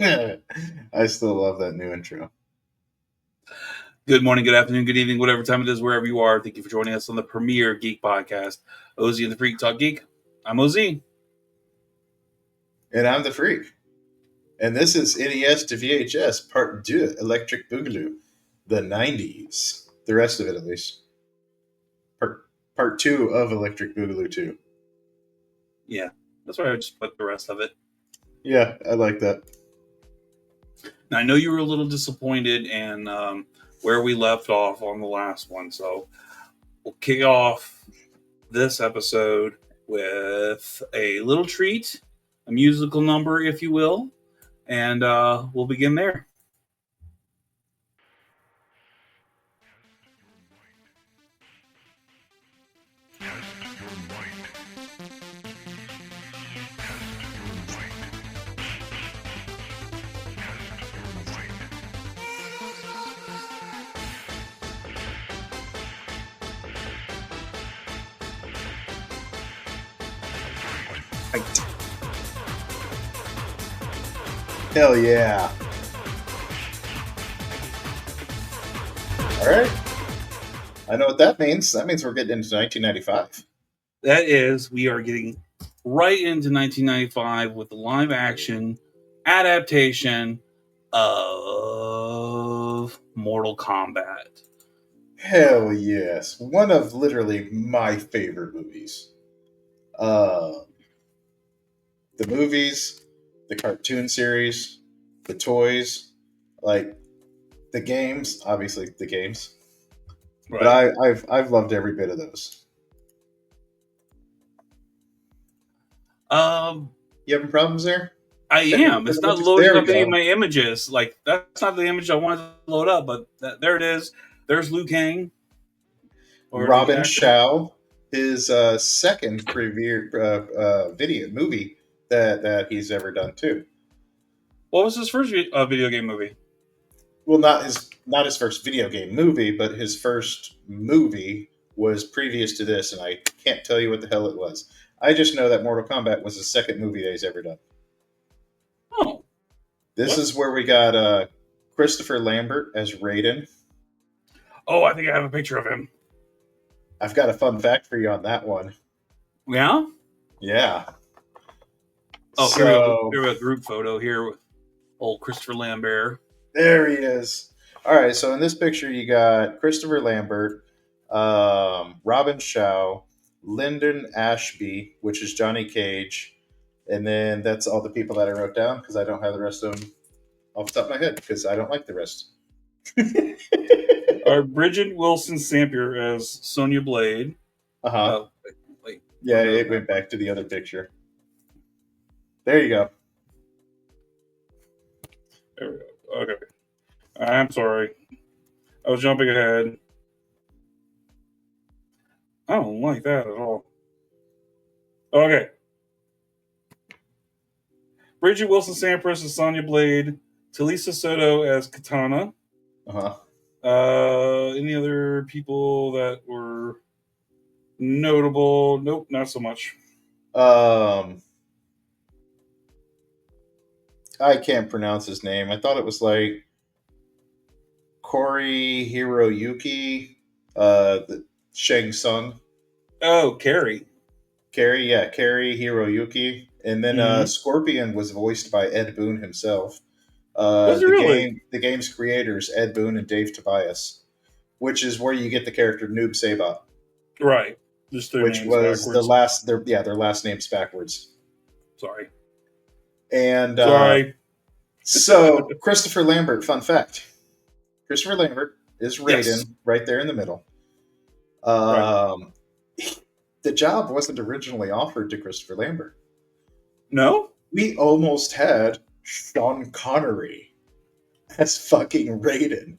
I still love that new intro. Good morning, good afternoon, good evening, whatever time it is, wherever you are. Thank you for joining us on the premier Geek podcast, OZ and the Freak Talk Geek. I'm OZ. And I'm the Freak. And this is NES to VHS Part Deux, Electric Boogaloo, the 90s. The rest of it, at least. Part 2 of Electric Boogaloo 2. Yeah, that's why I just put the rest of it. Yeah, I like that. Now, I know you were a little disappointed in where we left off on the last one, so we'll kick off this episode with a little treat, a musical number, if you will, and we'll begin there. Hell yeah. All right. I know what that means. That means we're getting into 1995. That is, we are getting right into 1995 with the live action adaptation of Mortal Kombat. Hell yes. One of literally my favorite movies. The movies, the cartoon series, the toys, like the games, obviously the games. Right. But I've loved every bit of those. You having problems there? I am. It's not loading up any of my images. Like, that's not the image I wanted to load up, but there it is. There's Liu Kang. Robin Shao, his second video movie that he's ever done too. What was his first video game movie? Well, not his first video game movie, but his first movie was previous to this, and I can't tell you what the hell it was. I just know that Mortal Kombat was the second movie that he's ever done. Oh. This is where we got Christopher Lambert as Raiden. Oh, I think I have a picture of him. I've got a fun fact for you on that one. Yeah? Yeah. Oh, so, here we have a group photo here with old Christopher Lambert. There he is. All right, so in this picture you got Christopher Lambert, Robin Shao, Lyndon Ashby, which is Johnny Cage, and then that's all the people that I wrote down because I don't have the rest of them off the top of my head because I don't like the rest. Bridget Wilson Sampier as Sonya Blade. Uh-huh. Yeah, it went back to the other picture. There you go. There we go. Okay. I'm sorry. I was jumping ahead. I don't like that at all. Okay. Bridget Wilson Sampras as Sonya Blade. Talisa Soto as Katana. Uh-huh. Any other people that were notable? Nope, not so much. I can't pronounce his name. I thought it was like Kori Hiroyuki, the Shang Tsung. Oh, Carrie. Carrie Hiroyuki. And then Scorpion was voiced by Ed Boon himself. The game's creators, Ed Boon and Dave Tobias, which is where you get the character Noob Saibot. Right. Just which was backwards. Their last names backwards. Sorry. And so Christopher Lambert, fun fact. Christopher Lambert is Raiden right there in the middle. Right. The job wasn't originally offered to Christopher Lambert. No? We almost had Sean Connery as fucking Raiden.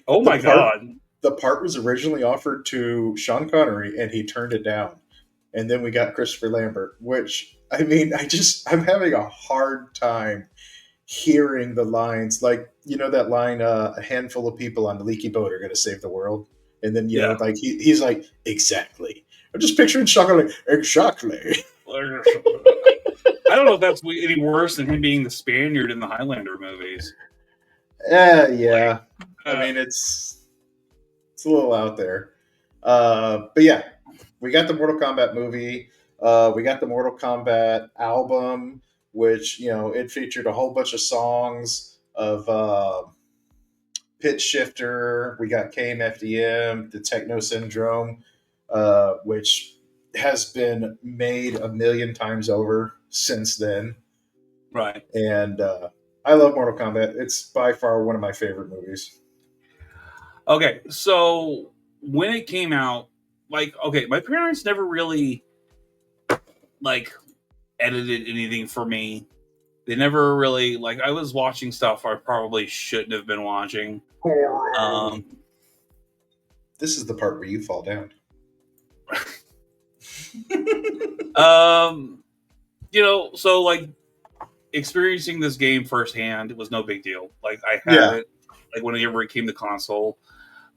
Oh my God. The part was originally offered to Sean Connery and he turned it down. And then we got Christopher Lambert, which, I mean, I'm having a hard time hearing the lines. Like, you know that line, a handful of people on the leaky boat are going to save the world. And then, you know, like he's like, exactly. I'm just picturing Sean Connery, exactly. I don't know if that's any worse than him being the Spaniard in the Highlander movies. Yeah. I Uh, mean, it's a little out there. But yeah, we got the Mortal Kombat movie. We got the Mortal Kombat album, which it featured a whole bunch of songs of Pitch Shifter. We got KMFDM, the Techno Syndrome, which has been made a million times over since then. right. And I love Mortal Kombat. It's by far one of my favorite movies. Okay, so when it came out, like, okay, my parents never really like edited anything for me. They never really like. I was watching stuff I probably shouldn't have been watching. This is the part where you fall down. So like experiencing this game firsthand was no big deal. Like I had Yeah. it, like whenever it came to console,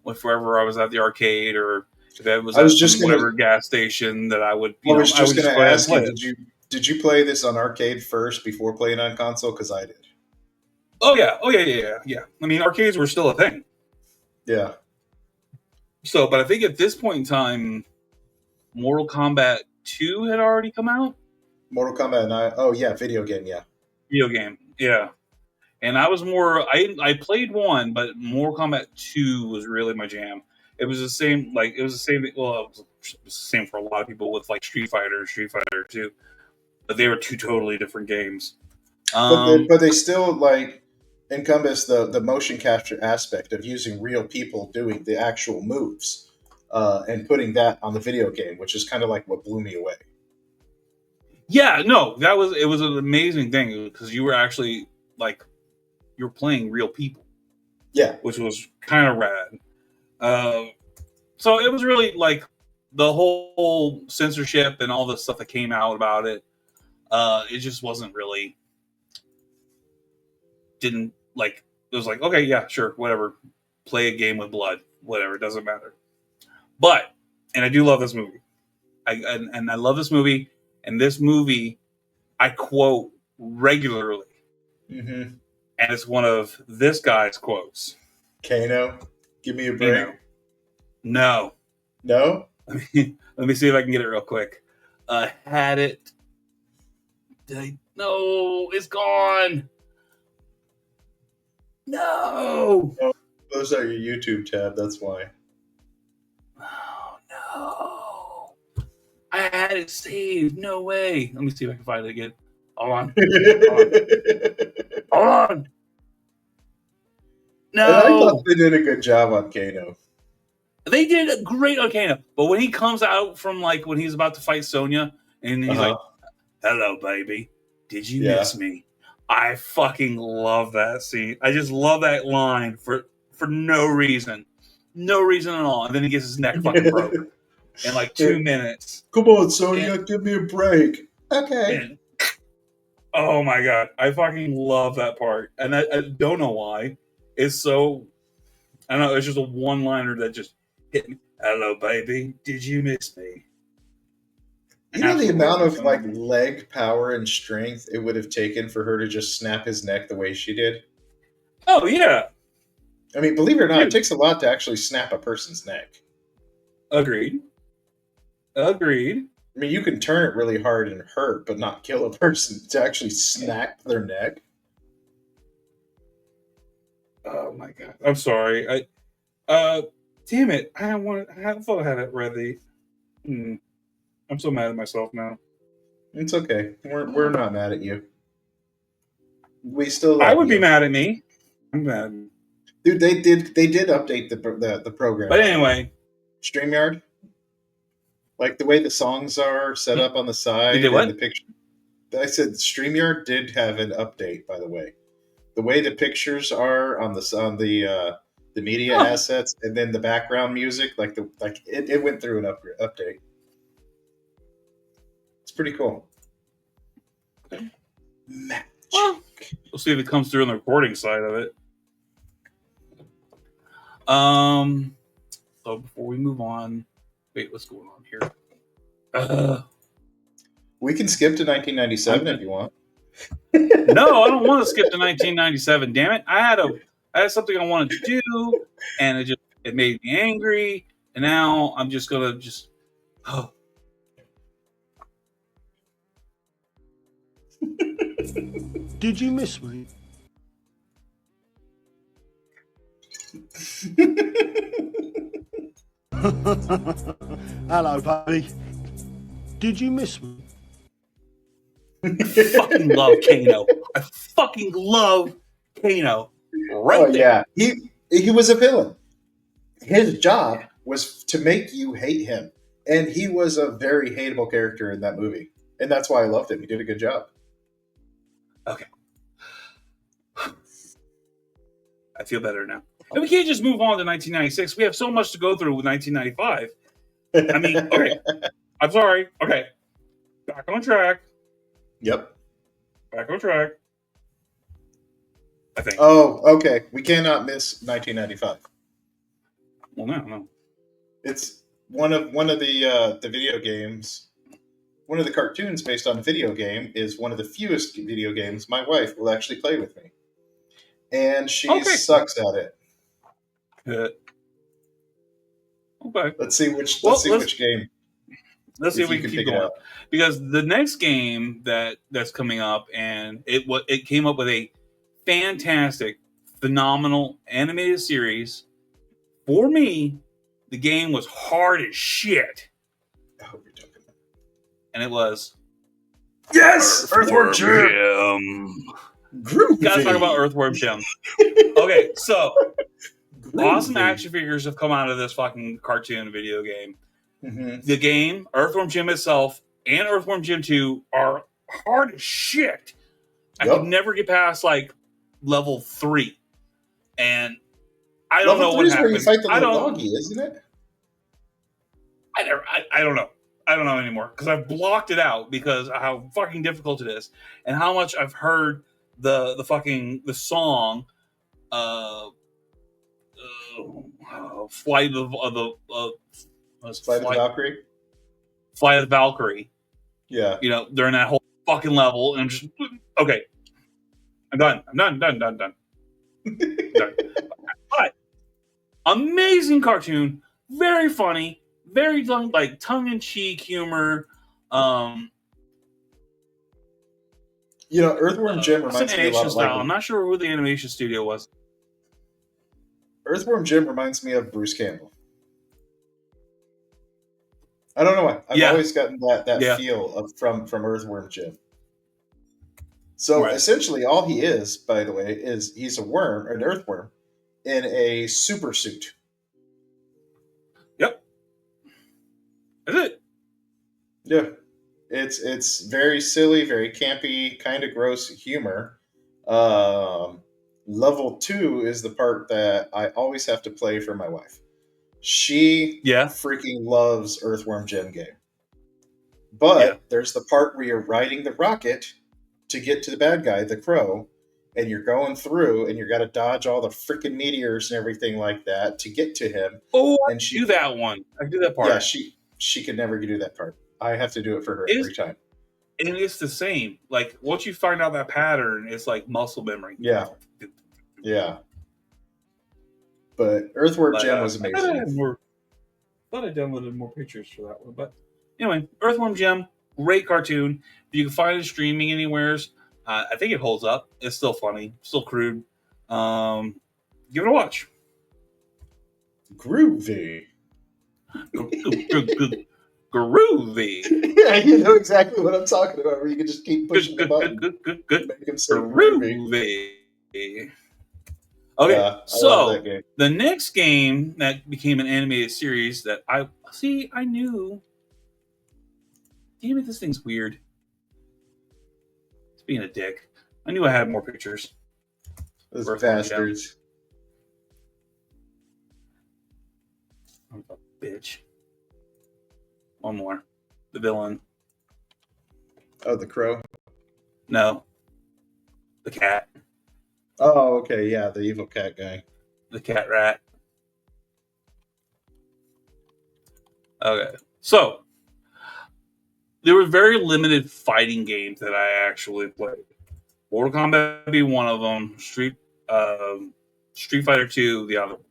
whenever I was at the arcade or if it was I was at just some gonna. whatever gas station that I would, I was I would just just gonna go ahead and ask you. play it. Did you play this on arcade first before playing on console? Because I did. Oh yeah. I mean, arcades were still a thing. Yeah. So, but I think at this point in time, Mortal Kombat 2 had already come out. Mortal Kombat 9. Oh yeah, video game. Yeah. Video game, yeah. And I was more. I played one, but Mortal Kombat 2 was really my jam. It was the same. Like it was the same. Well, it was the same for a lot of people with like Street Fighter 2, but they were two totally different games. But they still like encompass the motion capture aspect of using real people doing the actual moves, and putting that on the video game, which is kind of like what blew me away. Yeah, no, it was an amazing thing because you were actually like you're playing real people, Yeah. which was kind of rad. So it was really like the whole censorship and all the stuff that came out about it. It just wasn't really didn't like. It was like okay, yeah, sure, whatever. Play a game with blood, whatever, it doesn't matter. But and I do love this movie. I love this movie, and this movie I quote regularly, Mm-hmm. and it's one of this guy's quotes. Kano, give me a break. You know, no. No. Let me see if I can get it real quick. Had it. No, it's gone. No. No. Those are your YouTube tab. That's why. Oh no. I had it saved. No way. Let me see if I can find it again. Hold on. Hold on. And I thought No. they did a good job on Kano. They did a great on Kano, but when he comes out from like when he's about to fight Sonya, and he's like, "Hello, baby, did you miss me?" I fucking love that scene. I just love that line for no reason at all. And then he gets his neck fucking broke in like 2 minutes. Come on, Sonya, give me a break. Okay. And, oh my god, I fucking love that part, and I don't know why. It's so I don't know. It's just a one-liner that just hit me. Hello, baby. Did you miss me? You know the amount of like leg power and strength it would have taken for her to just snap his neck the way she did? Oh yeah. I mean, believe it or not, it takes a lot to actually snap a person's neck. Agreed. I mean, you can turn it really hard and hurt, but not kill a person. To actually snap their neck. Oh my god. I'm sorry. Damn it. I thought I had it ready. I'm so mad at myself now. It's okay. We're not mad at you. We still love I would you. be mad at me. I'm mad. Dude, they did update the program. But anyway, StreamYard, like the way the songs are set up on the side you did what? and the picture. I said StreamYard did have an update, by the way. The way the pictures are on the media assets, and then the background music, it went through an update. It's pretty cool. Magic. Well, we'll see if it comes through on the recording side of it. So before we move on, wait, what's going on here? We can skip to 1997 if you want. No, I don't want to skip to 1997. Damn it! I had something I wanted to do, and it made me angry, and now I'm just gonna just. Oh. Did you miss me? Hello, buddy. Did you miss me? I fucking love Kano. I fucking love Kano. Right there. Yeah. He was a villain. His job was to make you hate him. And he was a very hateable character in that movie. And that's why I loved him. He did a good job. Okay. I feel better now. And we can't just move on to 1996. We have so much to go through with 1995. I mean, okay. I'm sorry. Okay. Back on track. Yep. Back on track. I think. Oh, okay. We cannot miss 1995. Well, no. It's one of the video games. One of the cartoons based on a video game is one of the fewest video games my wife will actually play with me, and she sucks at it. Okay. Let's see which game. Let's see if we can keep going. Because the next game that's coming up, and it came up with a fantastic, phenomenal animated series. For me, the game was hard as shit. I hope you're talking about. And it was Earthworm Jim. Groovy. Gotta talk about Earthworm Jim. Okay, so awesome action figures have come out of this fucking cartoon video game. Mm-hmm. The game, Earthworm Jim itself, and Earthworm Jim 2 are hard as shit. I could never get past like level 3, and I don't know what happened. Where you fight the little doggy, isn't it? I don't know. I don't know anymore because I've blocked it out because of how fucking difficult it is and how much I've heard the song Flight of the Valkyrie. Flight of the Valkyrie. Yeah. You know, during that whole fucking level, and I'm just okay. I'm done. Done. But amazing cartoon, very funny, very like tongue-in-cheek humor. You know, Earthworm Jim reminds me a lot of I'm not sure who the animation studio was. Earthworm Jim reminds me of Bruce Campbell. I don't know why. I've always gotten that feel from Earthworm Jim. So essentially, all he is, by the way, is he's an earthworm, in a super suit. Yep. That's it. Yeah. It's very silly, very campy, kind of gross humor. Level 2 is the part that I always have to play for my wife. She freaking loves Earthworm Jim game. But there's the part where you're riding the rocket to get to the bad guy, the crow, and you're going through and you got to dodge all the freaking meteors and everything like that to get to him. Oh, I do that one. I do that part. Yeah, she could never do that part. I have to do it for her every time. And it's the same. Like, once you find out that pattern, it's like muscle memory. Yeah. Yeah. But Earthworm Jim was amazing. I thought I downloaded more pictures for that one. But anyway, Earthworm Jim, great cartoon. If you can find it streaming anywheres, I think it holds up. It's still funny, still crude. Give it a watch. Groovy. Groovy. Yeah, you know exactly what I'm talking about. Where you can just keep pushing the button. Good. Make him say groovy. Okay, yeah, so the next game that became an animated series that I knew. Damn it, this thing's weird. It's being a dick. I knew I had more pictures. Those bastards. I'm a bitch. One more. The villain. Oh, the crow? No. The cat. Oh, okay. Yeah, the evil cat guy. The cat rat. Okay. So, there were very limited fighting games that I actually played. Mortal Kombat being one of them. Street Fighter 2, the other one.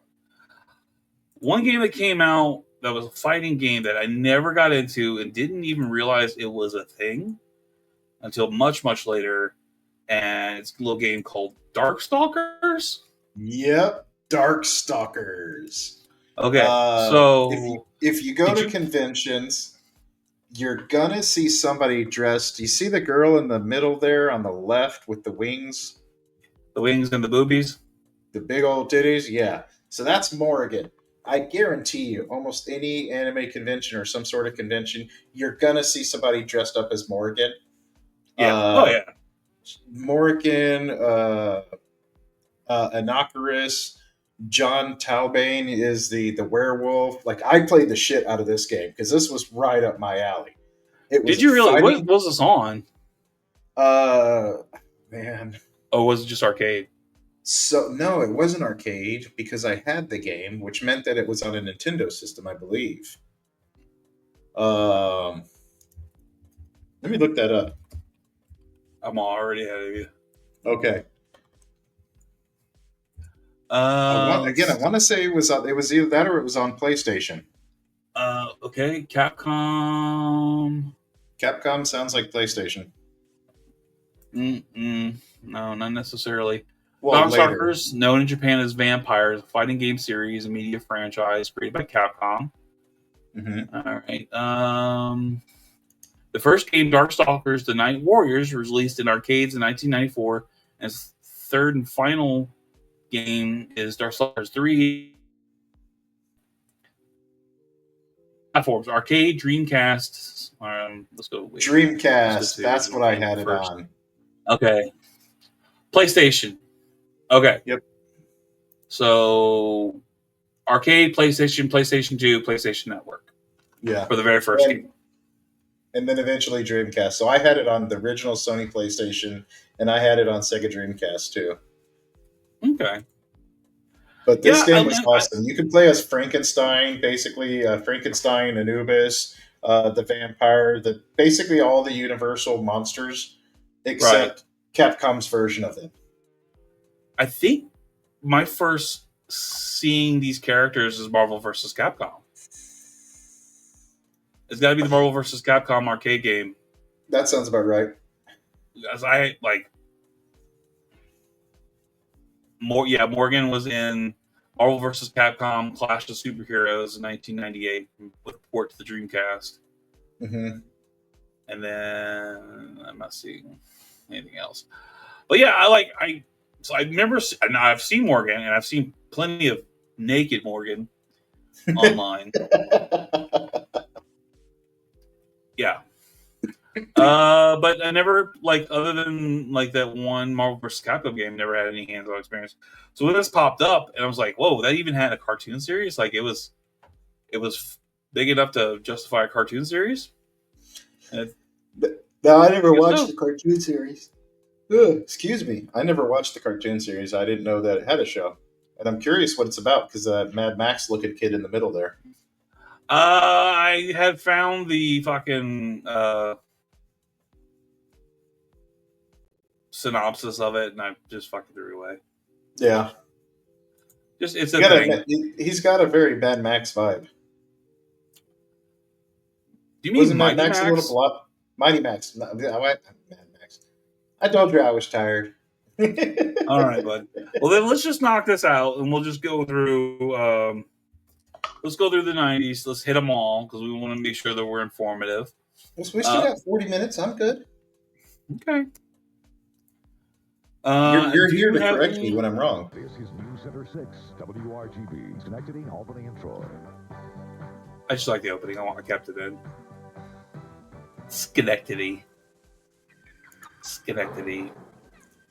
One game that came out that was a fighting game that I never got into and didn't even realize it was a thing until much, much later. And it's a little game called Darkstalkers. Yep, Darkstalkers. Okay, if you go to conventions, you're gonna see somebody dressed. You see the girl in the middle there on the left with the wings, the wings and the boobies, the big old titties. Yeah, so that's Morrigan. I guarantee you, almost any anime convention or some sort of convention, you're gonna see somebody dressed up as Morrigan. Yeah. Morrigan, Inocarus, John Talbane is the werewolf. Like, I played the shit out of this game because this was right up my alley. Did you really? What was this on? Man. Oh, was it just arcade? So no, it wasn't arcade because I had the game, which meant that it was on a Nintendo system, I believe. Let me look that up. I'm already ahead of you. Okay. I want to say it was either that or it was on PlayStation. Okay, Capcom. Capcom sounds like PlayStation. No, not necessarily. Well, Darkstalkers, known in Japan as Vampires, a fighting game series, a media franchise created by Capcom. Mm-hmm. All right. The first game, Darkstalkers: The Night Warriors, was released in arcades in 1994, and its third and final game is Darkstalkers 3. Platforms: arcade, Dreamcast. Let's go. Dreamcast. That's what I had it on. Okay. PlayStation. Okay. Yep. So, arcade, PlayStation, PlayStation 2, PlayStation Network. Yeah. For the very first game. And then eventually Dreamcast. So I had it on the original Sony PlayStation, and I had it on Sega Dreamcast too. Okay. But this game was awesome. You could play as Frankenstein, basically Frankenstein, Anubis, the vampire, basically all the Universal monsters, except Capcom's version of them. I think my first seeing these characters is Marvel vs. Capcom. It's got to be the Marvel vs. Capcom arcade game. That sounds about right. As I like, Morgan was in Marvel vs. Capcom Clash of Superheroes in 1998 with a port to the Dreamcast. Mm-hmm. And then I'm not seeing anything else. But yeah, I remember, and I've seen Morgan, and I've seen plenty of naked Morgan online. Yeah. But I never, other than that one Marvel vs. Capcom game, never had any hands-on experience. So when this popped up, and I was like, whoa, that even had a cartoon series? Like, it was big enough to justify a cartoon series? No, I never watched the cartoon series. Excuse me. I never watched the cartoon series. I didn't know that it had a show. And I'm curious what it's about, because that Mad Max-looking kid in the middle there. I had found the fucking synopsis of it, and I just fucking threw it away. Yeah. It's a thing. He's got a very Mad Max vibe. Do you mean Mighty Max? Mighty Max. Mad Max. I told you I was tired. All right, bud. Well, then let's just knock this out, and we'll just go through. Let's go through the 90s. Let's hit them all, because we want to make sure that we're informative. We still got 40 minutes. I'm good. Okay. You're here to correct me when I'm wrong. This is News Center 6, WRGB, Schenectady, Albany, and Troy. I just like the opening. I kept it in. Schenectady.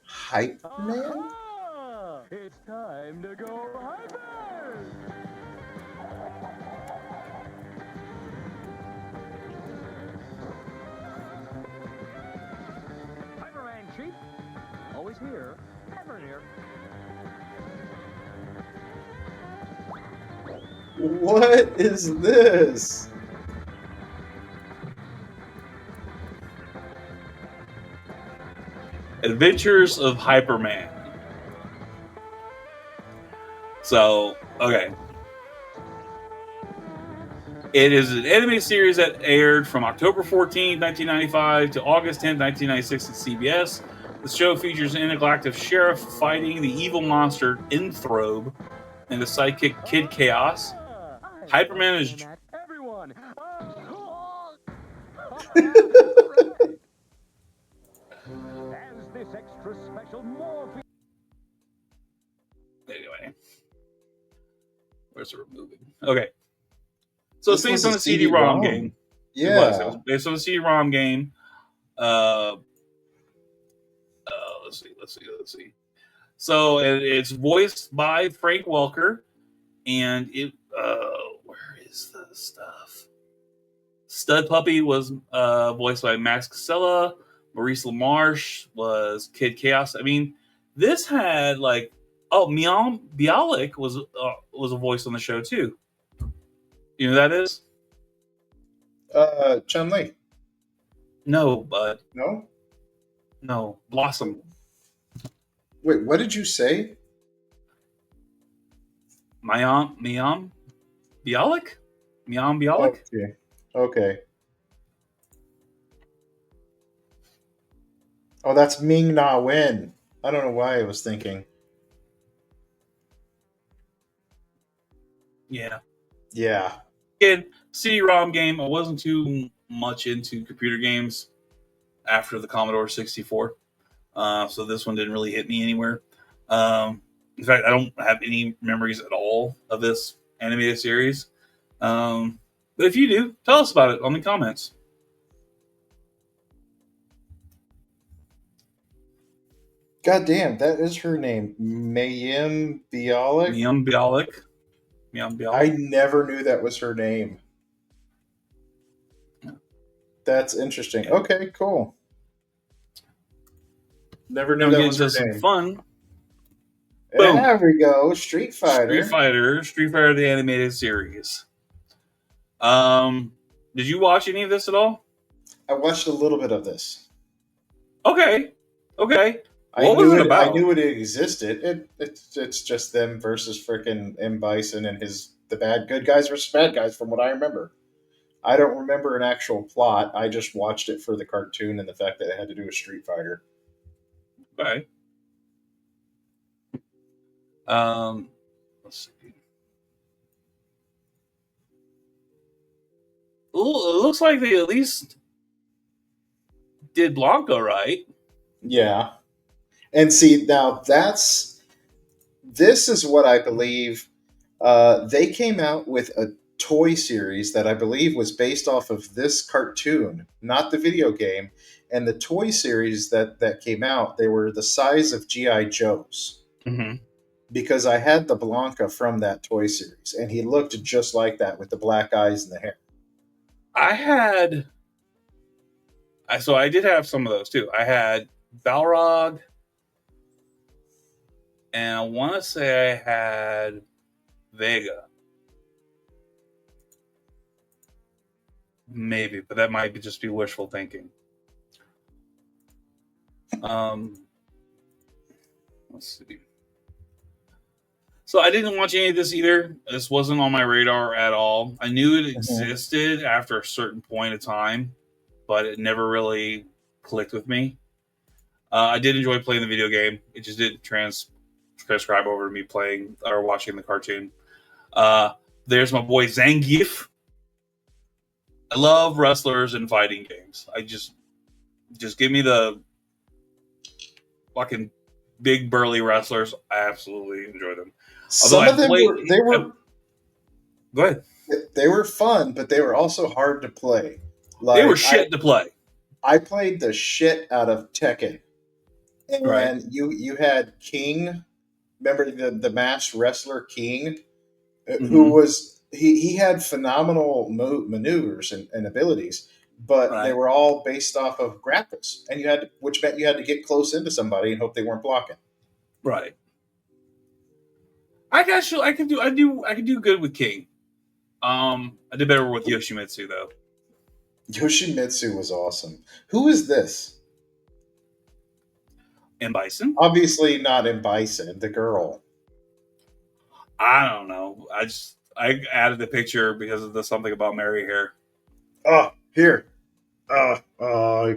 Hype man? It's time to go hyper! Hyperman cheap. Always here, ever near. What is this? Adventures of Hyperman. So, okay. It is an anime series that aired from October 14, 1995 to August 10, 1996 at CBS. The show features an intergalactic sheriff fighting the evil monster Enthrobe and the sidekick Kid Chaos. Hyperman is... Everyone! As this extra special more... Anyway. Where's the moving? Okay. So it's This based was on a a CD-ROM CD-ROM. game. Yeah. It was based on a CD-ROM game. Let's see. So it's voiced by Frank Welker, and it where is the stuff? Stud Puppy was voiced by Max Casella. Maurice LaMarche was Kid Chaos. I mean, this had like Miam Bialik was a voice on the show too. You know who that is? Chun-Li. No, but No? no, Blossom. Wait, what did you say? Miam Bialik? Miam Bialik? Okay. Oh, that's Ming Na Wen. I don't know why I was thinking. Yeah. Yeah. Again, CD-ROM game. I wasn't too much into computer games after the Commodore 64. So this one didn't really hit me anywhere. In fact, I don't have any memories at all of this animated series. But if you do, tell us about it on the comments. God damn, that is her name. Mayim Bialik? Miam Bialik. I never knew that was her name. That's interesting. Yeah. Okay, cool. Never knew Now that get was into her some name. fun. Boom. There we go. Street Fighter. Street Fighter the animated series. Did you watch any of this at all? I watched a little bit of this. Okay. I What was it about? I knew it existed. It's just them versus frickin' M. Bison and the good guys versus bad guys, from what I remember. I don't remember an actual plot. I just watched it for the cartoon and the fact that it had to do with Street Fighter. Okay. Let's see. Ooh, it looks like they at least did Blanca right. Yeah. And see, now this is what I believe. They came out with a toy series that I believe was based off of this cartoon, not the video game. And the toy series that came out, they were the size of G.I. Joes. Mm-hmm. Because I had the Blanca from that toy series, and he looked just like that with the black eyes and the hair. I did have some of those too. I had Balrog, and I want to say I had Vega. Maybe, but that might just be wishful thinking. Let's see. So I didn't watch any of this either. This wasn't on my radar at all. I knew it existed after a certain point of time, but it never really clicked with me. I did enjoy playing the video game. It just didn't transcribe over to me playing or watching the cartoon. There's my boy Zangief. I love wrestlers and fighting games. I just give me the fucking big burly wrestlers. I absolutely enjoy them. Some of them Go ahead. They were fun, but they were also hard to play. They were shit to play. I played the shit out of Tekken, and Right. you had King. Remember the masked wrestler King, who was he had phenomenal maneuvers and abilities, but they were all based off of grapples, and which meant you had to get close into somebody and hope they weren't blocking. Right. I could do good with King. I did better with Yoshimitsu though. Yoshimitsu was awesome. Who is this? And Bison? Obviously not in Bison, the girl. I don't know. I added the picture because of the something about Mary hair. Oh, here. Of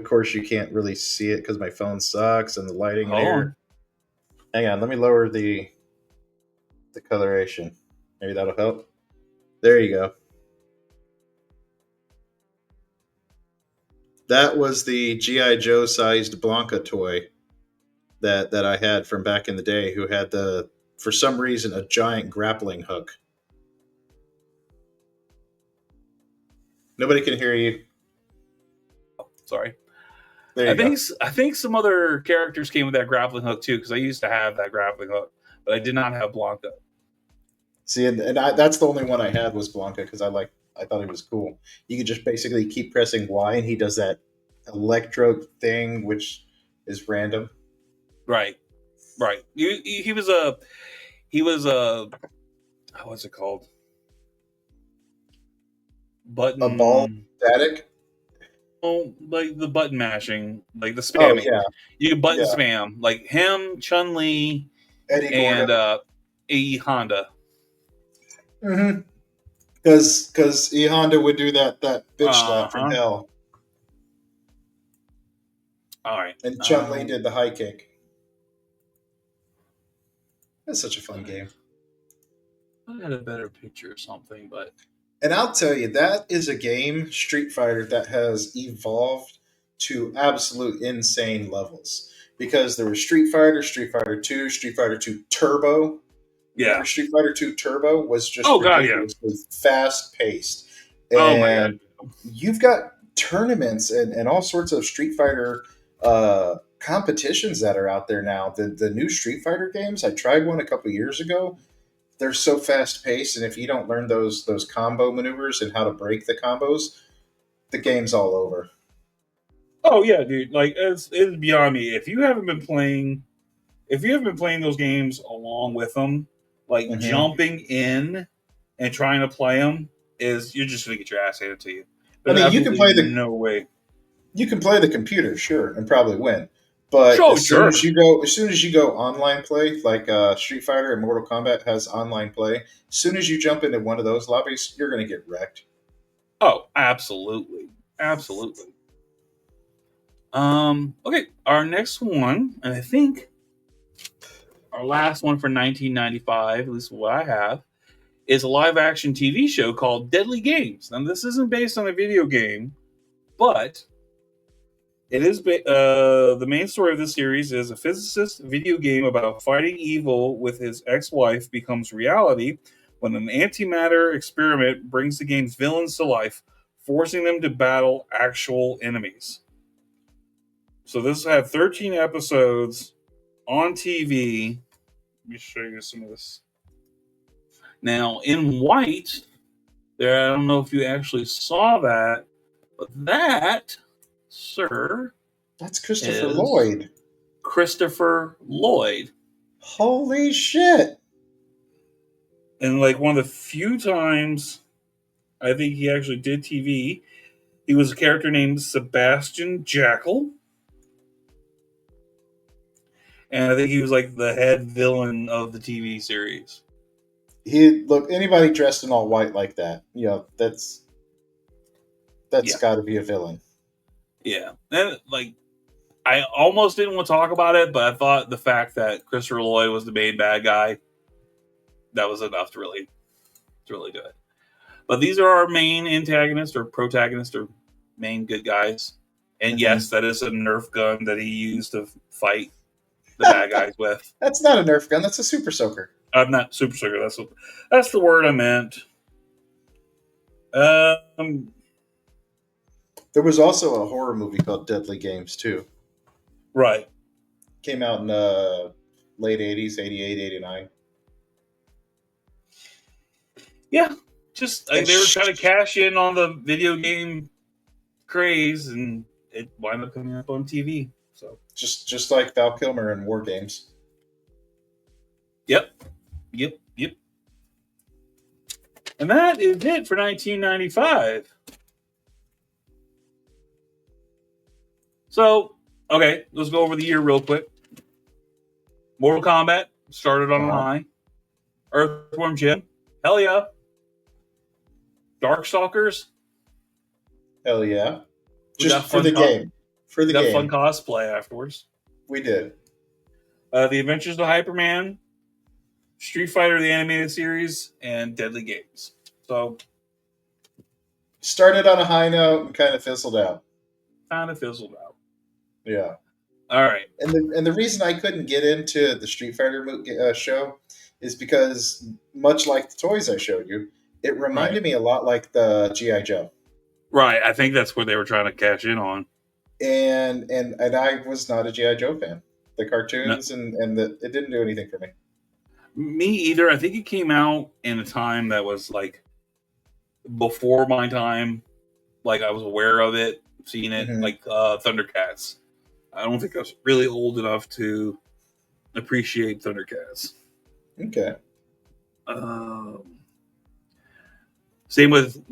course you can't really see it because my phone sucks and the lighting in Hold here. on. Hang on, let me lower the coloration. Maybe that'll help. There you go. That was the G.I. Joe sized Blanca toy that I had from back in the day, who had for some reason, a giant grappling hook. Nobody can hear you. Sorry. There you go. I think some other characters came with that grappling hook too, because I used to have that grappling hook, but I did not have Blanca. See, that's the only one I had was Blanca because I thought it was cool. You could just basically keep pressing Y, and he does that electro thing, which is random. Right. He was what's it called? Button. A ball static. Oh, like the button mashing, like the Oh spamming. yeah, You can button yeah. spam like him, Chun-Li, Eddie and Gordo. AE Honda. Mm-hmm. Because E Honda would do that bitch slap from Uh-huh. hell, All right. and Chun Li did the high kick. That's such a fun game. I had a better picture or something, but And I'll tell you, that is a game, Street Fighter, that has evolved to absolute insane levels. Because there was Street Fighter, Street Fighter 2, Street Fighter 2 Turbo. yeah. Remember Street Fighter 2 Turbo was just Oh god, yeah. ridiculously fast paced. Oh my god. And you've got tournaments and all sorts of Street Fighter competitions that are out there now. The new Street Fighter games, I tried one a couple years ago. They're so fast paced, and if you don't learn those combo maneuvers and how to break the combos, the game's all over. Oh yeah, dude. Like it's beyond me. If you haven't been playing those games along with them, like Mhm. jumping in and trying to play them, you're just gonna get your ass handed to you. I There's mean, you can play no way. you can play the computer, sure, and probably win. But Sure, as soon sure. as you go online play, like Street Fighter and Mortal Kombat has online play, as soon as you jump into one of those lobbies, you're going to get wrecked. Oh, absolutely, absolutely. Okay, our next one, and I think our last one for 1995, at least what I have, is a live-action TV show called Deadly Games. Now, this isn't based on a video game, but it is. The main story of this series is a physicist video game about fighting evil with his ex-wife becomes reality when an antimatter experiment brings the game's villains to life, forcing them to battle actual enemies. So this had 13 episodes on TV. Let me show you some of this. Now, in white, there, I don't know if you actually saw that, but that, sir, That's Christopher is Lloyd. Christopher Lloyd. Holy shit! And like one of the few times I think he actually did TV, he was a character named Sebastian Jackal. And I think he was like the head villain of the TV series. Anybody dressed in all white like that, that's Yeah. got to be a villain. Yeah. And like I almost didn't want to talk about it, but I thought the fact that Christopher Lloyd was the main bad guy, that was enough to really do it. But these are our main antagonist or protagonist or main good guys. And yes, that is a Nerf gun that he used to fight the bad guys with. That's not a Nerf gun. That's a Super Soaker. I'm not Super Soaker. That's the word I meant. There was also a horror movie called Deadly Games too. Right. Came out in late 80s, 88, 89. Yeah. Just they were trying to cash in on the video game craze, and it wound up coming up on TV. So just like Val Kilmer in War Games. Yep. And that is it for 1995. So, okay, let's go over the year real quick. Mortal Kombat started on a Uh-huh. high. Earthworm Jim, hell yeah. Darkstalkers, Hell yeah. we got Just for fun. the game. For the We got fun game. cosplay afterwards. We did. The Adventures of Hyperman, Street Fighter the animated series, and Deadly Games. So Started on a high note and kind of fizzled out. kind of fizzled out. Yeah. All right. And the reason I couldn't get into the Street Fighter show is because, much like the toys I showed you, it reminded me a lot like the G.I. Joe. Right. I think that's what they were trying to cash in on. And I was not a G.I. Joe fan. The No, cartoons and it didn't do anything for me. me either. I think it came out in a time that was like before my time. Like I was aware of it, seeing it, Mhm. like Thundercats. I don't think I was really old enough to appreciate Thundercats. Okay. Same with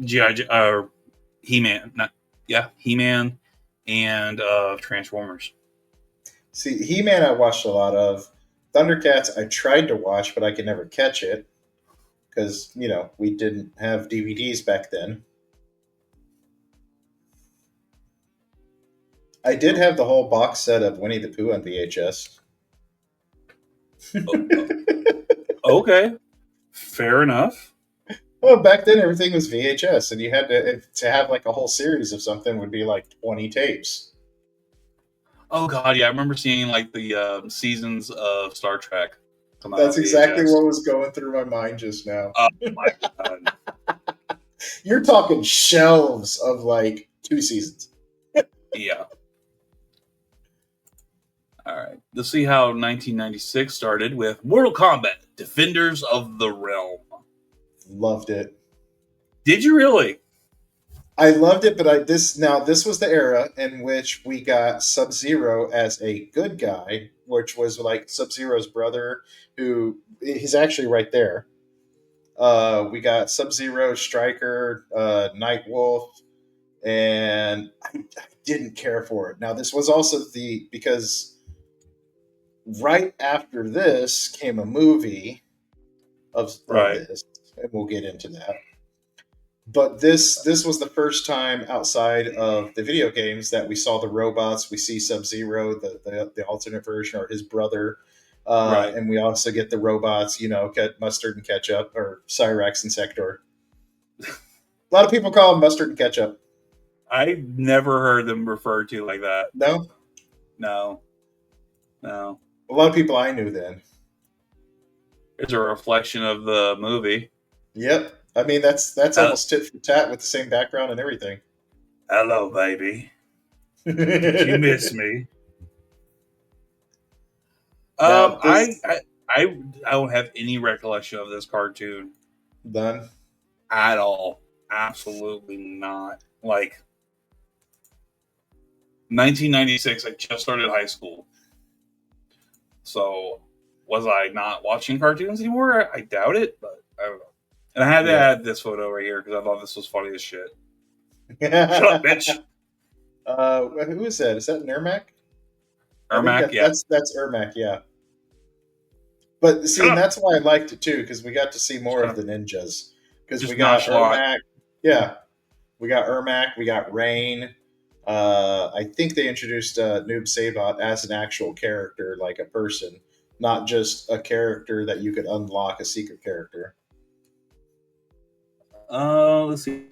He-Man. He-Man and Transformers. See, He-Man I watched a lot of. Thundercats I tried to watch, but I could never catch it because, we didn't have DVDs back then. I did have the whole box set of Winnie the Pooh on VHS. Okay, fair enough. Well, back then everything was VHS, and you had to have like a whole series of something would be like 20 tapes. Oh god, yeah, I remember seeing like the seasons of Star Trek come out That's on exactly VHS. what was going through my mind just now. Oh my god. You're talking shelves of like 2 seasons. Yeah. All right. Let's see how 1996 started with Mortal Kombat: Defenders of the Realm. Loved it. Did you really? I loved it, but this was the era in which we got Sub-Zero as a good guy, which was like Sub-Zero's brother, who he's actually right there. We got Sub-Zero, Stryker, Nightwolf, and I didn't care for it. Now, this was also because right after this came a movie of Right. this, and we'll get into that. But this was the first time outside of the video games that we saw the robots. We see Sub-Zero, the alternate version, or his brother. Right. And we also get the robots, Mustard and Ketchup, or Cyrax and Sector. A lot of people call them Mustard and Ketchup. I never heard them referred to like that. No? No. A lot of people I knew then. It's a reflection of the movie. Yep. I mean, that's almost tit for tat with the same background and everything. Hello, baby. Did you miss me? Now, I don't have any recollection of this cartoon done. at all. Absolutely not. Like 1996, I just started high school. So was I not watching cartoons anymore? I doubt it, but I don't know. And I had to add this photo right here because I thought this was funny as shit. Shut up, bitch. Who is that? Is that Ermac? Ermac, yeah. That's Ermac, yeah. But see, and that's why I liked it too, because we got to see more of the ninjas. Because we got Ermac. Yeah. We got Ermac, we got Rain. I think they introduced Noob Saibot as an actual character, like a person, not just a character that you could unlock, a secret character. Let's see.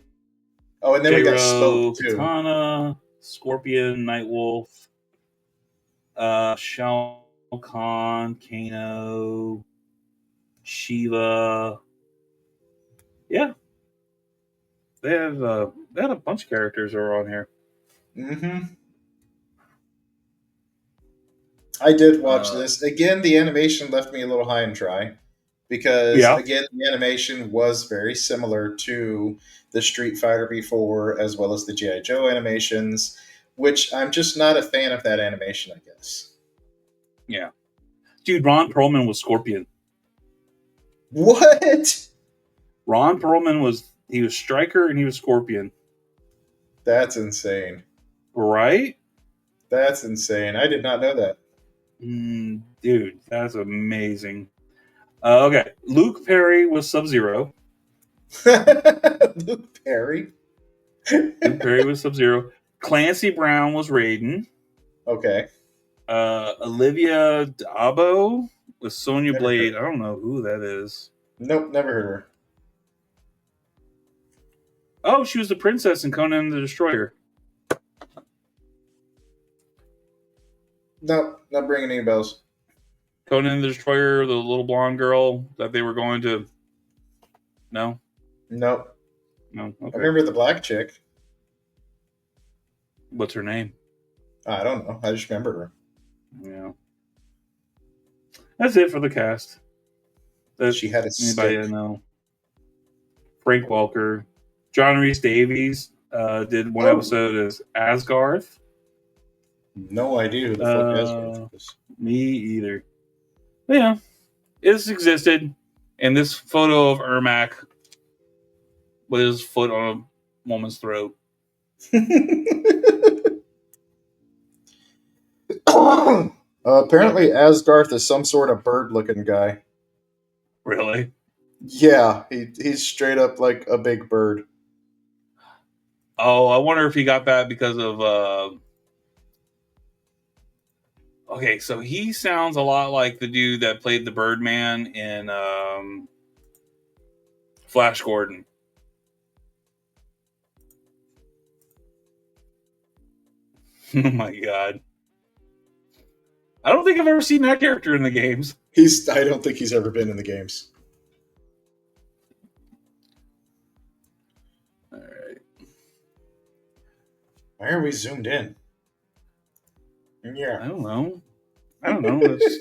Oh, and then we got J-Ro, Smoke too. Katana, Scorpion, Nightwolf, Shao Kahn, Kano, Shiva. Yeah, they had a bunch of characters that are on here. Mm-hmm. I did watch this again. The animation left me a little high and dry because again, the animation was very similar to the Street Fighter before, as well as the G.I. Joe animations, which I'm just not a fan of that animation, I guess. Yeah. Dude, Ron Perlman was Scorpion. What? Ron Perlman was Stryker and he was Scorpion. That's insane. Right? That's insane. I did not know that. Dude, that's amazing. Okay, Luke Perry was Sub-Zero. Luke Perry. Luke Perry was Sub-Zero. Clancy Brown was Raiden. Okay. Olivia Dabo was Sonya Never heard. Blade. I don't know who that is. Nope, never heard of her. Oh, she was the princess in Conan the Destroyer. Nope, not bringing any bells. Conan the Destroyer, the little blonde girl that they were going to. No, Nope. no. I Okay. remember the black chick. What's her name? I don't know. I just remember her. Yeah. That's it for the cast. That's She had a anybody I stick. know. Frank Welker, John Rhys Davies did one Oh. episode as Asgarth. No idea who the fuck Asgard is. Me either. But yeah, this existed, and this photo of Ermac with his foot on a woman's throat. Apparently, Asgarth is some sort of bird-looking guy. Really? Yeah, he's straight up like a big bird. Oh, I wonder if he got that because of. Okay, so he sounds a lot like the dude that played the Birdman in Flash Gordon. Oh my god. I don't think I've ever seen that character in the games. I don't think he's ever been in the games. All right. Why are we zoomed in? Yeah. I don't know. It's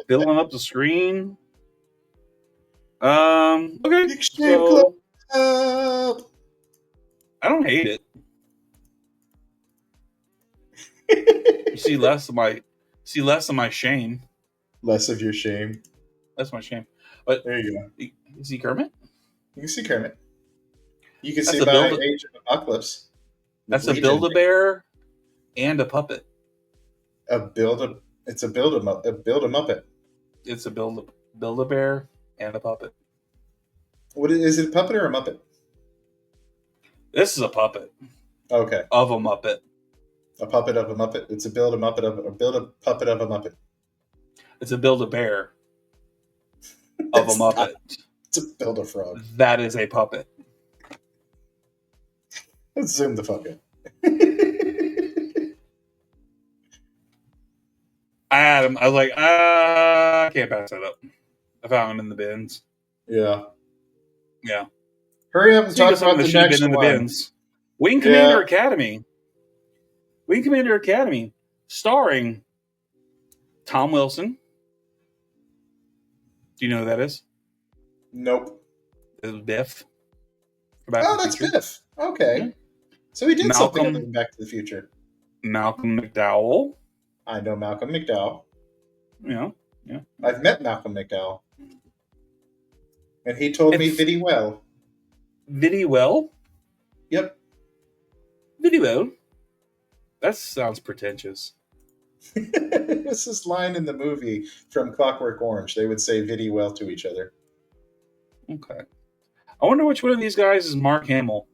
filling up the screen. Okay. Extreme So Club. I don't hate it. You see less of my shame. Less of your shame. That's my shame. But There you go. you see Kermit? You can see Kermit. You can That's see a my Build- Age of Apocalypse. That's a Legion. Build-A-Bear and a puppet. It's a Muppet. It's a Build-A-Bear and a puppet. What is it? A puppet or a Muppet? This is a puppet Okay, of a Muppet. a puppet of a Muppet. It's a puppet of a Muppet. It's a Build-A-Bear of a It's Muppet. not. It's a build a frog. That is a puppet. Let's zoom the fuck in. I had him. I was like, I can't pass that up. I found him in the bins. Yeah. Yeah. Hurry up and Speaking talk of something about that the should have next been in the one. bins. Wing Commander Yeah. Academy. Wing Commander Academy. Starring Tom Wilson. Do you know who that is? Nope. It was Biff. from Back to Oh, the that's Future. Biff. Okay. Yeah. So he did something Malcolm- other than Back to the Future. Malcolm McDowell. I know Malcolm McDowell. Yeah. I've met Malcolm McDowell. And he told me It's- Viddy well. Viddy Well. Yep. Viddy Well. That sounds pretentious. This is line in the movie from Clockwork Orange. They would say Viddy well to each other. Okay. I wonder which one of these guys is Mark Hamill.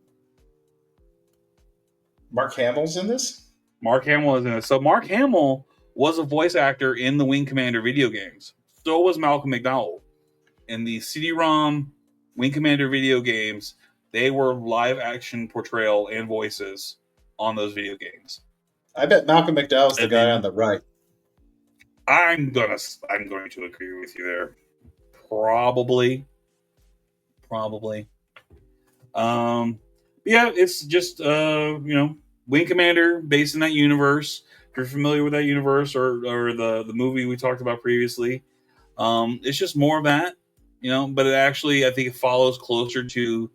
Mark Hamill's in this? Mark Hamill is in it. So Mark Hamill was a voice actor in the Wing Commander video games. So was Malcolm McDowell. In the CD-ROM Wing Commander video games, they were live action portrayal and voices on those video games. I bet Malcolm McDowell's the And guy then- on the right. I'm going to agree with you there. Probably. Yeah, it's just Wing Commander based in that universe. If you're familiar with that universe or the movie we talked about previously, it's just more of that, but it actually, I think it follows closer to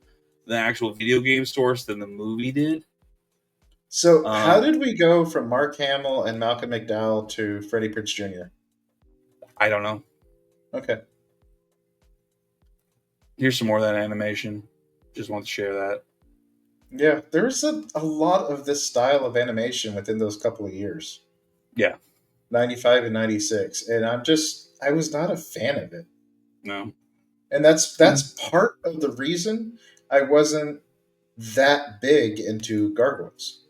the actual video game source than the movie did. So how did we go from Mark Hamill and Malcolm McDowell to Freddie Prinze Jr.? I don't know. Okay. Here's some more of that animation. Just want to share that. Yeah, there's a lot of this style of animation within those couple of years. Yeah. 95 and 96, and I was not a fan of it. No. And that's part of the reason I wasn't that big into Gargoyles.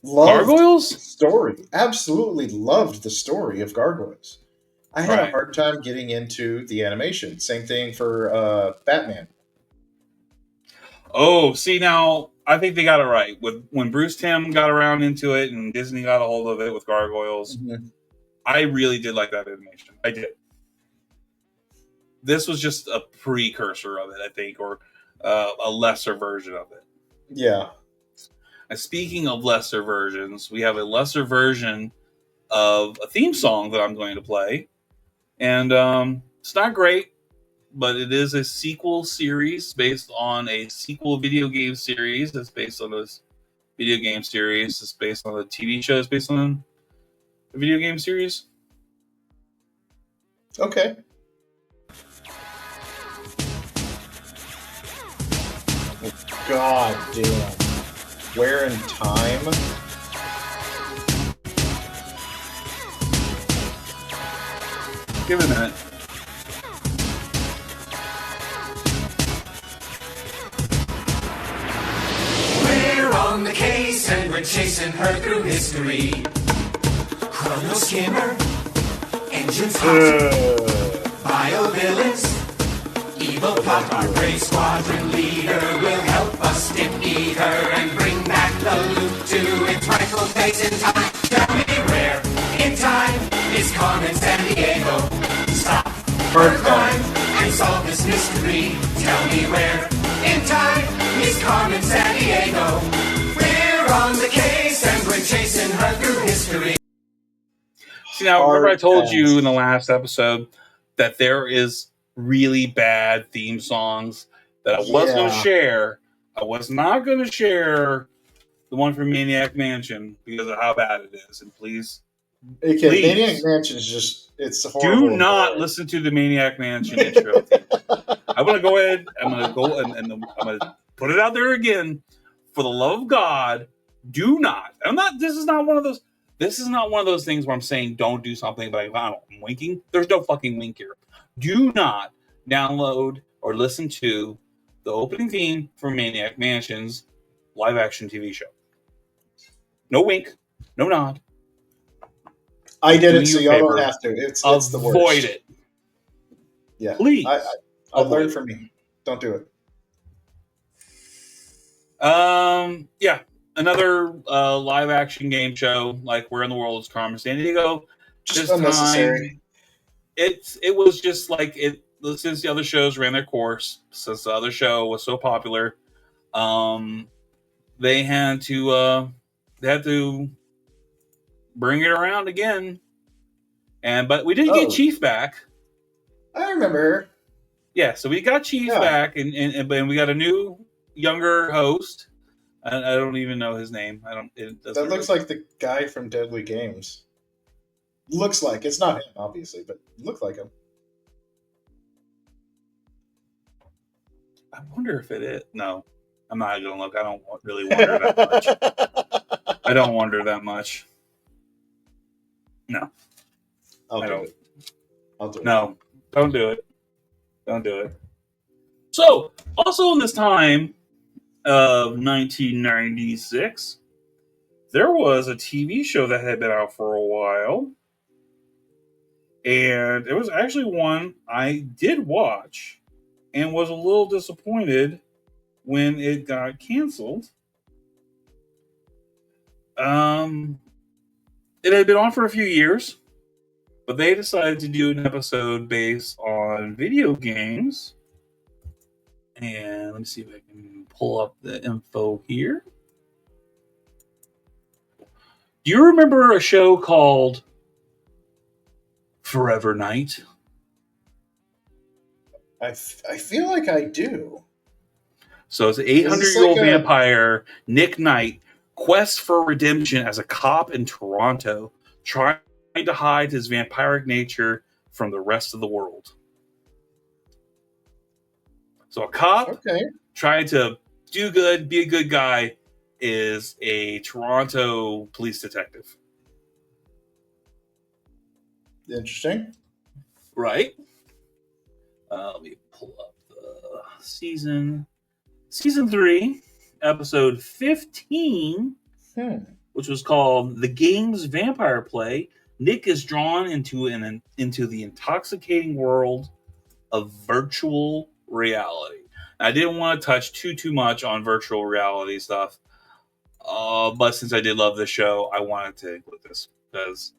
Loved the Gargoyles? story. Absolutely loved the story of Gargoyles. I had a Right. hard time getting into the animation. Same thing for Batman. Oh, see, now I think they got it right. When Bruce Timm got around into it and Disney got a hold of it with Gargoyles, I really did like that animation. I did. This was just a precursor of it, I think, or a lesser version of it. Yeah. And speaking of lesser versions, we have a lesser version of a theme song that I'm going to play. And it's not great, but it is a sequel series based on a sequel video game series that's based on this video game series. It's based on a TV show. It's based on a video game series. Okay. God damn. Where in Time? Give it a minute. We're on the case and we're chasing her through history. Chrono Skimmer, engines hot, bio-villains, evil plot, our brave squadron leader will help us defeat her and bring back the loop to its rightful place in time. Tell me where in time is Carmen Sandiego? Stop her crime and solve this mystery. Tell me where in time is Carmen Sandiego? We're on the case and we're chasing her through history. See, now, remember I told you in the last episode that there is really bad theme songs that I was going to share. I was not going to share the one from Maniac Mansion because of how bad it is. And please, Maniac Mansion is just, it's horrible. Do not listen to the Maniac Mansion intro theme. I'm going to go ahead, I'm going to go and I'm going to put it out there again. For the love of God, do not. This is not one of those things where I'm saying don't do something, but I'm winking. There's no fucking wink here. Do not download or listen to the opening theme for Maniac Mansion's live action TV show. No wink, no nod. I did it, so y'all don't have to. It's the worst. Avoid it. Yeah. Please. I learned from me. Don't do it. Yeah. Another live action game show, like Where in the World is Carmen Sandiego? Just unnecessary. It was just like it. Since the other shows ran their course, since the other show was so popular, they had to bring it around again. But we did get Chief back. I remember her. Yeah, so we got Chief back, and we got a new younger host. I don't even know his name. That looks like the guy from Deadly Games. Looks like. It's not him, obviously, but looked like him. I wonder if it is. No, I'm not going to look. I don't really wonder that much. I don't wonder that much. No. I'll do it. No, don't do it. Don't do it. So, also in this time of 1996, there was a TV show that had been out for a while. And it was actually one I did watch and was a little disappointed when it got canceled. It had been on for a few years, but they decided to do an episode based on video games. And let me see if I can pull up the info here. Do you remember a show called Forever Knight? I feel like I do. So it's an 800-year-old vampire, Nick Knight, quest for redemption as a cop in Toronto, trying to hide his vampiric nature from the rest of the world. So a cop trying to do good, be a good guy, is a Toronto police detective. Interesting. Right. Let me pull up the season 3, episode 15, which was called "The Game's Vampire Play." Nick is drawn into the intoxicating world of virtual reality. I didn't want to touch too much on virtual reality stuff, but since I did love this show, I wanted to include this because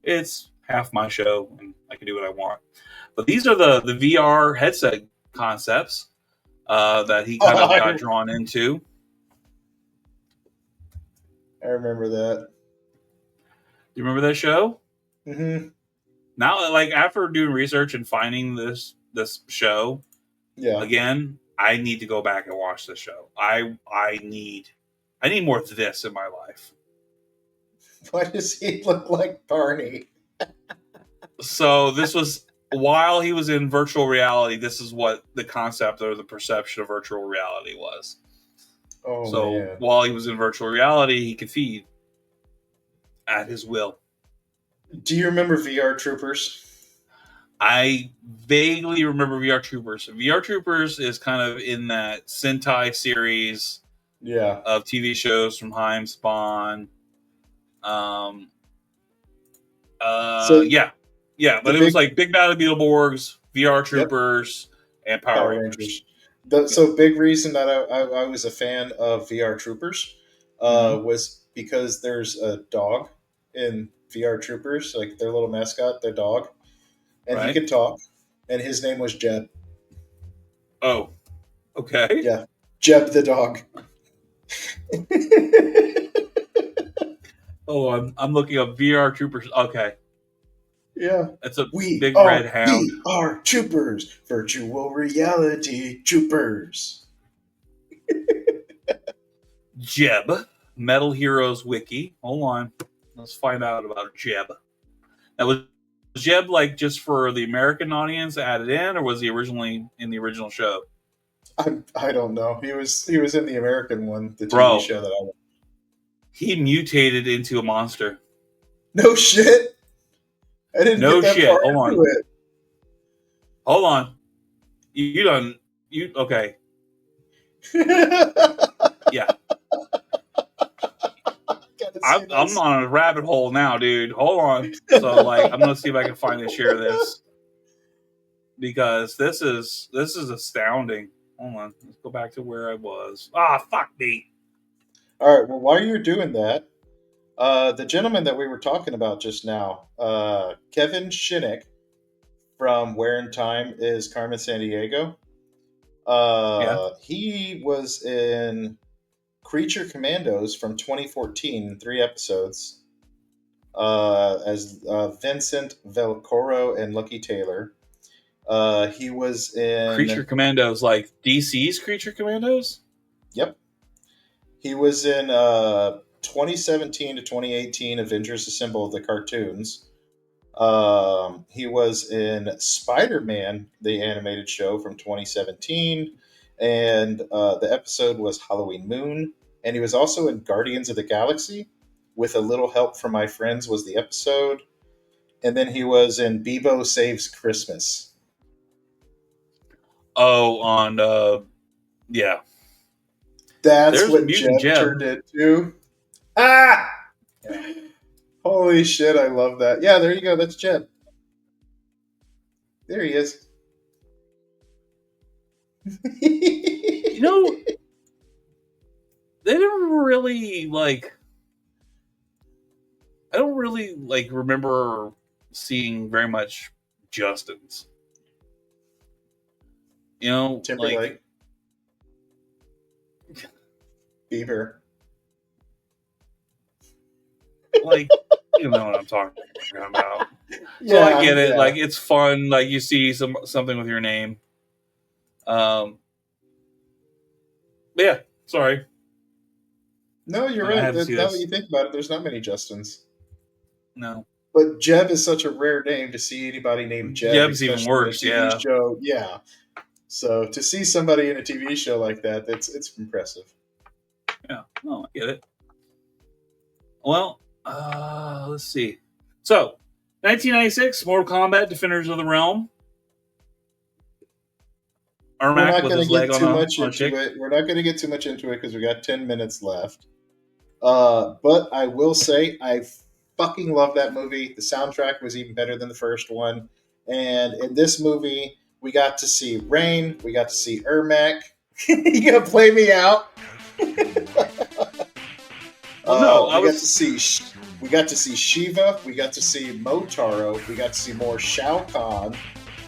it's half my show and I can do what I want. But these are the VR headset concepts that he kind of got drawn into. I remember that. Do you remember that show? Mm-hmm. Now, like after doing research and finding this show, again, I need to go back and watch this show. I need more of this in my life. Why does he look like Barney? So this was while he was in virtual reality. This is what the concept or the perception of virtual reality was. Oh, so man. While he was in virtual reality, he could feed at his will. Do you remember VR Troopers? I vaguely remember VR Troopers. VR Troopers is kind of in that Sentai series of TV shows from Heim Spawn. But it was like Big Bad Beetleborgs, VR Troopers, and Power Rangers. So big reason that I was a fan of VR Troopers was because there's a dog in VR Troopers, like their little mascot, their dog, and he could talk, and his name was Jeb. Oh, okay. Yeah, Jeb the dog. Oh, I'm looking up VR Troopers. Okay. Yeah. It's a big red hound. We are troopers, virtual reality troopers. Jeb, Metal Heroes Wiki. Hold on. Let's find out about Jeb. Now, was Jeb like just for the American audience added in, or was he originally in the original show? I don't know. He was in the American one, the TV show that I watched. He mutated into a monster. No shit. I didn't get that far into it. Hold on. You okay. Yeah. I'm on a rabbit hole now, dude. Hold on. So like I'm gonna see if I can find and share this. Because this is astounding. Hold on. Let's go back to where I was. Fuck me. Alright, well while you're doing that, the gentleman that we were talking about just now, Kevin Shinnick from Where in Time is Carmen Sandiego. He was in Creature Commandos from 2014, 3 episodes, as Vincent Velcoro and Lucky Taylor. He was in Creature Commandos, like DC's Creature Commandos? Yep. He was in 2017 to 2018 Avengers Assemble, the cartoons. He was in Spider-Man, the animated show from 2017, and the episode was Halloween Moon. And he was also in Guardians of the Galaxy, With a Little Help from My Friends was the episode. And then he was in Bebo Saves Christmas. Oh, on yeah. That's There's what Jeb turned into. Ah! Holy shit, I love that. Yeah, there you go. That's Jeb. There he is. You know, they never really like. I don't really like remember seeing very much Justin's. You know, Timberlake, Bieber. Like, you know what I'm talking about. So I get it. Yeah. Like, it's fun. Like, you see something with your name. Yeah, sorry. No, you're right. Now that you think about it, there's not many Justins. No. But Jeb is such a rare name to see anybody named Jeb. Jeb's even worse, yeah. Show. Yeah. So to see somebody in a TV show like that, it's impressive. Yeah, no, I get it. Well, let's see. So, 1996, Mortal Kombat: Defenders of the Realm. We're Ermac not with going his to leg get too on much a chick. into it. We're not going to get too much into it because we got 10 minutes left. But I will say I fucking love that movie. The soundtrack was even better than the first one. And in this movie, we got to see Rain. We got to see Ermac. You gonna play me out? Well, no, I we got was. to see. We got to see Shiva. We got to see Motaro. We got to see more Shao Kahn.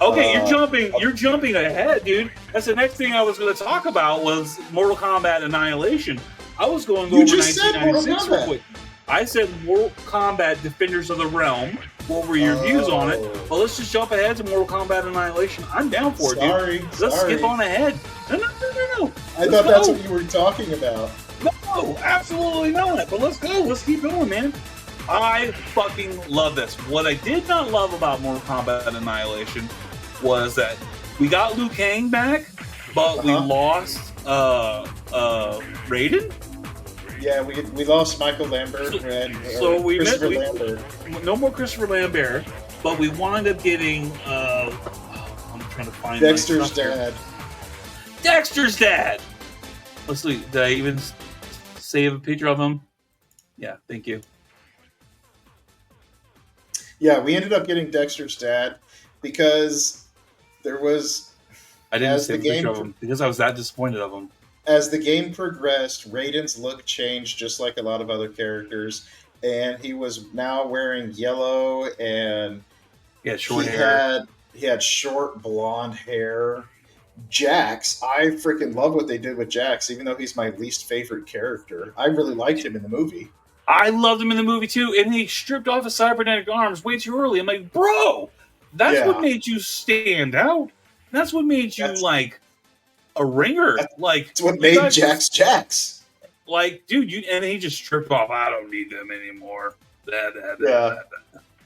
Okay, you're jumping ahead, dude. That's the next thing I was going to talk about was Mortal Kombat Annihilation. I was going to go You over just said Mortal 1996 real Kombat. quick. I said Mortal Kombat Defenders of the Realm. What were your views on it? Oh. Well, let's just jump ahead to Mortal Kombat Annihilation. I'm down for it, dude. Let's skip on ahead. No. I thought that's what you were talking about. No, absolutely not. But let's go. Let's keep going, man. I fucking love this. What I did not love about Mortal Kombat Annihilation was that we got Liu Kang back, but we lost Raiden. Yeah, we lost Michael Lambert and So we Christopher Lambert. No more Christopher Lambert, but we wound up getting I'm trying to find Dexter's dad. Dexter's dad. Let's see. Did I even save a picture of him? Yeah, thank you. Yeah, we ended up getting Dexter's dad because there was, I didn't as save the a picture game of him because I was that disappointed of him. as the game progressed, Raiden's look changed just like a lot of other characters, and he was now wearing yellow, and Yeah, short hair. He had short blonde hair. Jax, I freaking love what they did with Jax, even though he's my least favorite character. I really liked him in the movie. I loved him in the movie too, and he stripped off his cybernetic arms way too early. I'm like, bro, that's what made you stand out. That's what made you like a ringer. That's what made Jax. Like, dude, and he just stripped off. I don't need them anymore.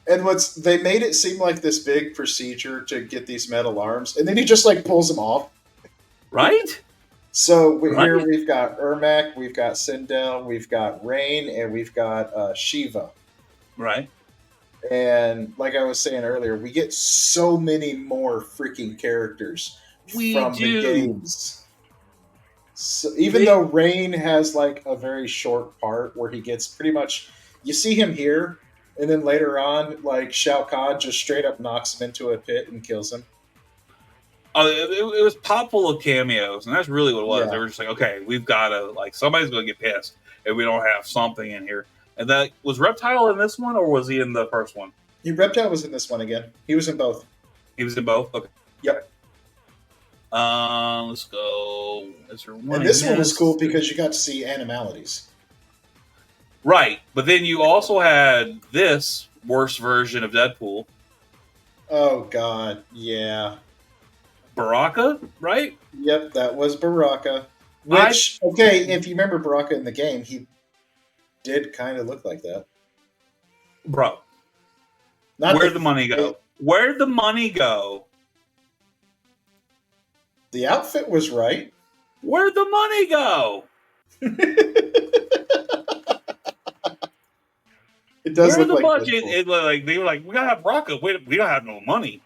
And they made it seem like this big procedure to get these metal arms, and then he just like pulls them off. Right? So here we've got Ermac, we've got Sindel, we've got Rain, and we've got Shiva. Right. And like I was saying earlier, we get so many more freaking characters from the games. So even though Rain has like a very short part where he gets pretty much, you see him here, and then later on, like Shao Kahn just straight up knocks him into a pit and kills him. Oh, it was pop full of cameos, and that's really what it was. Yeah. They were just like, okay, we've got to, like, somebody's going to get pissed if we don't have something in here. And that was Reptile in this one, or was he in the first one? Reptile was in this one again. He was in both. He was in both? Okay. Yep. Let's go. And this one was cool because you got to see animalities. Right, but then you also had this worst version of Deadpool. Oh, God, yeah. Baraka, right? Yep, that was Baraka. Which, okay, if you remember Baraka in the game, he did kind of look like that. Bro. Where'd the money go? Where'd the money go? The outfit was right. Where'd the money go? It does look the like budget. They were like, we gotta have Baraka. We don't have no money.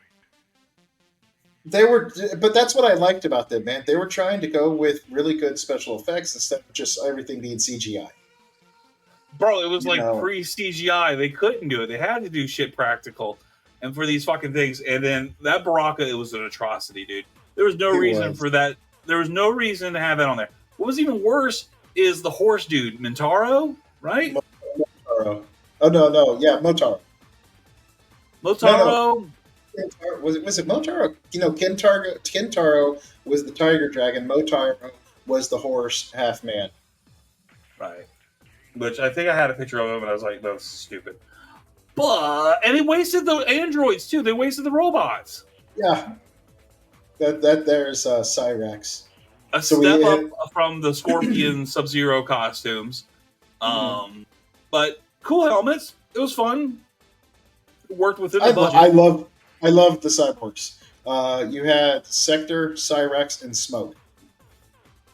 But that's what I liked about them, man. They were trying to go with really good special effects instead of just everything being CGI. Bro, it was pre-CGI. They couldn't do it. They had to do shit practical. And for these fucking things. And then that Baraka, it was an atrocity, dude. There was no reason for that. There was no reason to have that on there. What was even worse is the horse dude, Mintaro, right? Motaro. Oh, no. Yeah, Motaro. Motaro. No. Was it Motaro? You know, Kentaro was the tiger dragon. Motaro was the horse half man. Right. Which I think I had a picture of him, and I was like, that's stupid. And they wasted the androids, too. They wasted the robots. Yeah. There's Cyrax. A step up from the Scorpion Sub-Zero costumes. But cool helmets. It was fun. It worked within the budget. I love the cyborgs. You had Sector, Cyrax, and Smoke.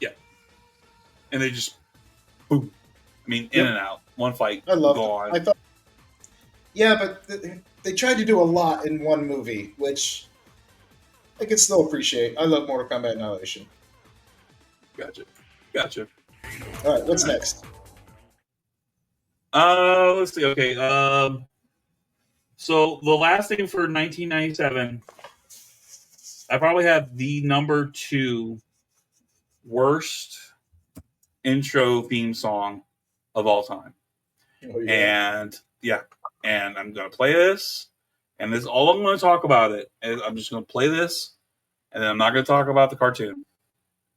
Yeah. And they just boom. I mean, in and out. One fight. I love gone. it. I thought. Yeah, but they tried to do a lot in one movie, which I can still appreciate. I love Mortal Kombat Annihilation. Gotcha. All right, what's next? Let's see. Okay. So the last thing for 1997, I probably have the number 2 worst intro theme song of all time. Oh, yeah. And I'm gonna play this, and this is all I'm gonna talk about it. And I'm just gonna play this, and then I'm not gonna talk about the cartoon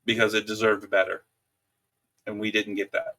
because it deserved better, and we didn't get that.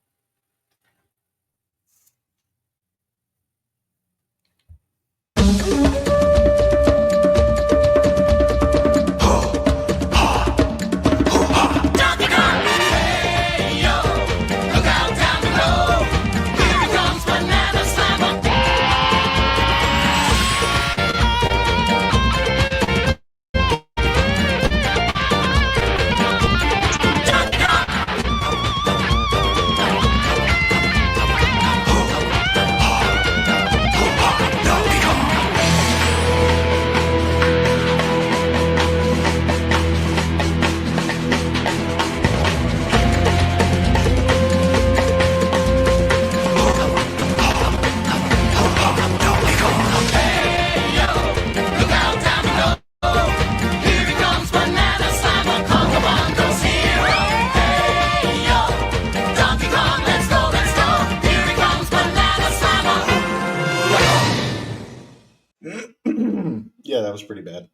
Yeah, that was pretty bad.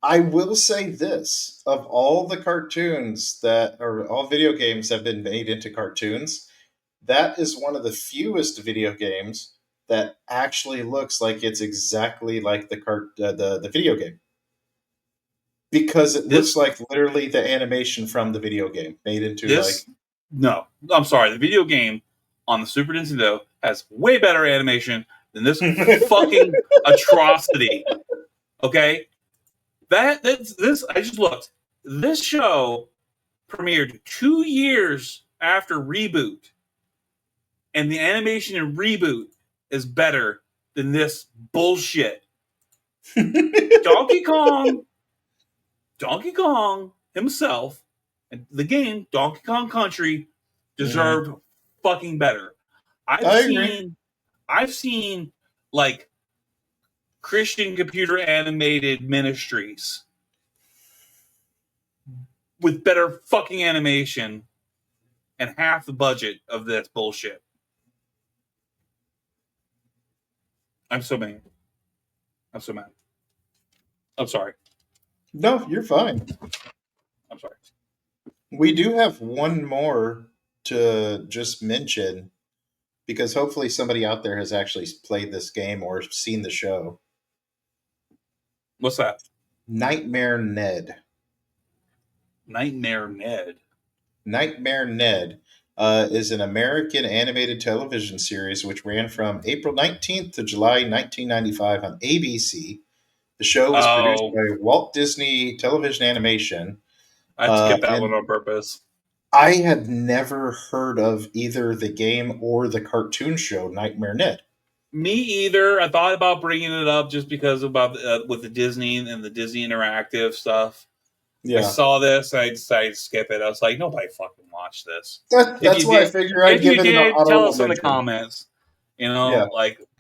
I will say this: of all the cartoons or all video games that have been made into cartoons, that is one of the fewest video games that actually looks like it's exactly like the video game, because it looks like literally the animation from the video game made into No, I'm sorry. The video game on the Super Nintendo has way better animation than this fucking atrocity. Okay, that's this. I just looked. This show premiered 2 years after Reboot, and the animation in Reboot is better than this bullshit. Donkey Kong himself, and the game Donkey Kong Country deserved fucking better. I've seen like Christian computer animated ministries with better fucking animation and half the budget of this bullshit. I'm so mad. I'm sorry. No, you're fine. I'm sorry. We do have one more to just mention, because hopefully somebody out there has actually played this game or seen the show. What's that? Nightmare Ned. Nightmare Ned. Nightmare Ned is an American animated television series which ran from April 19th to July 1995 on ABC. The show was produced by Walt Disney Television Animation. I skipped that one on purpose. I had never heard of either the game or the cartoon show Nightmare Ned. Me either. I thought about bringing it up just because about with the Disney and the Disney Interactive stuff. Yeah. I saw this and I decided to skip it. I was like, nobody fucking watched this. That's why I figured I'd give it an honorable tell us in the mention. Comments. You know,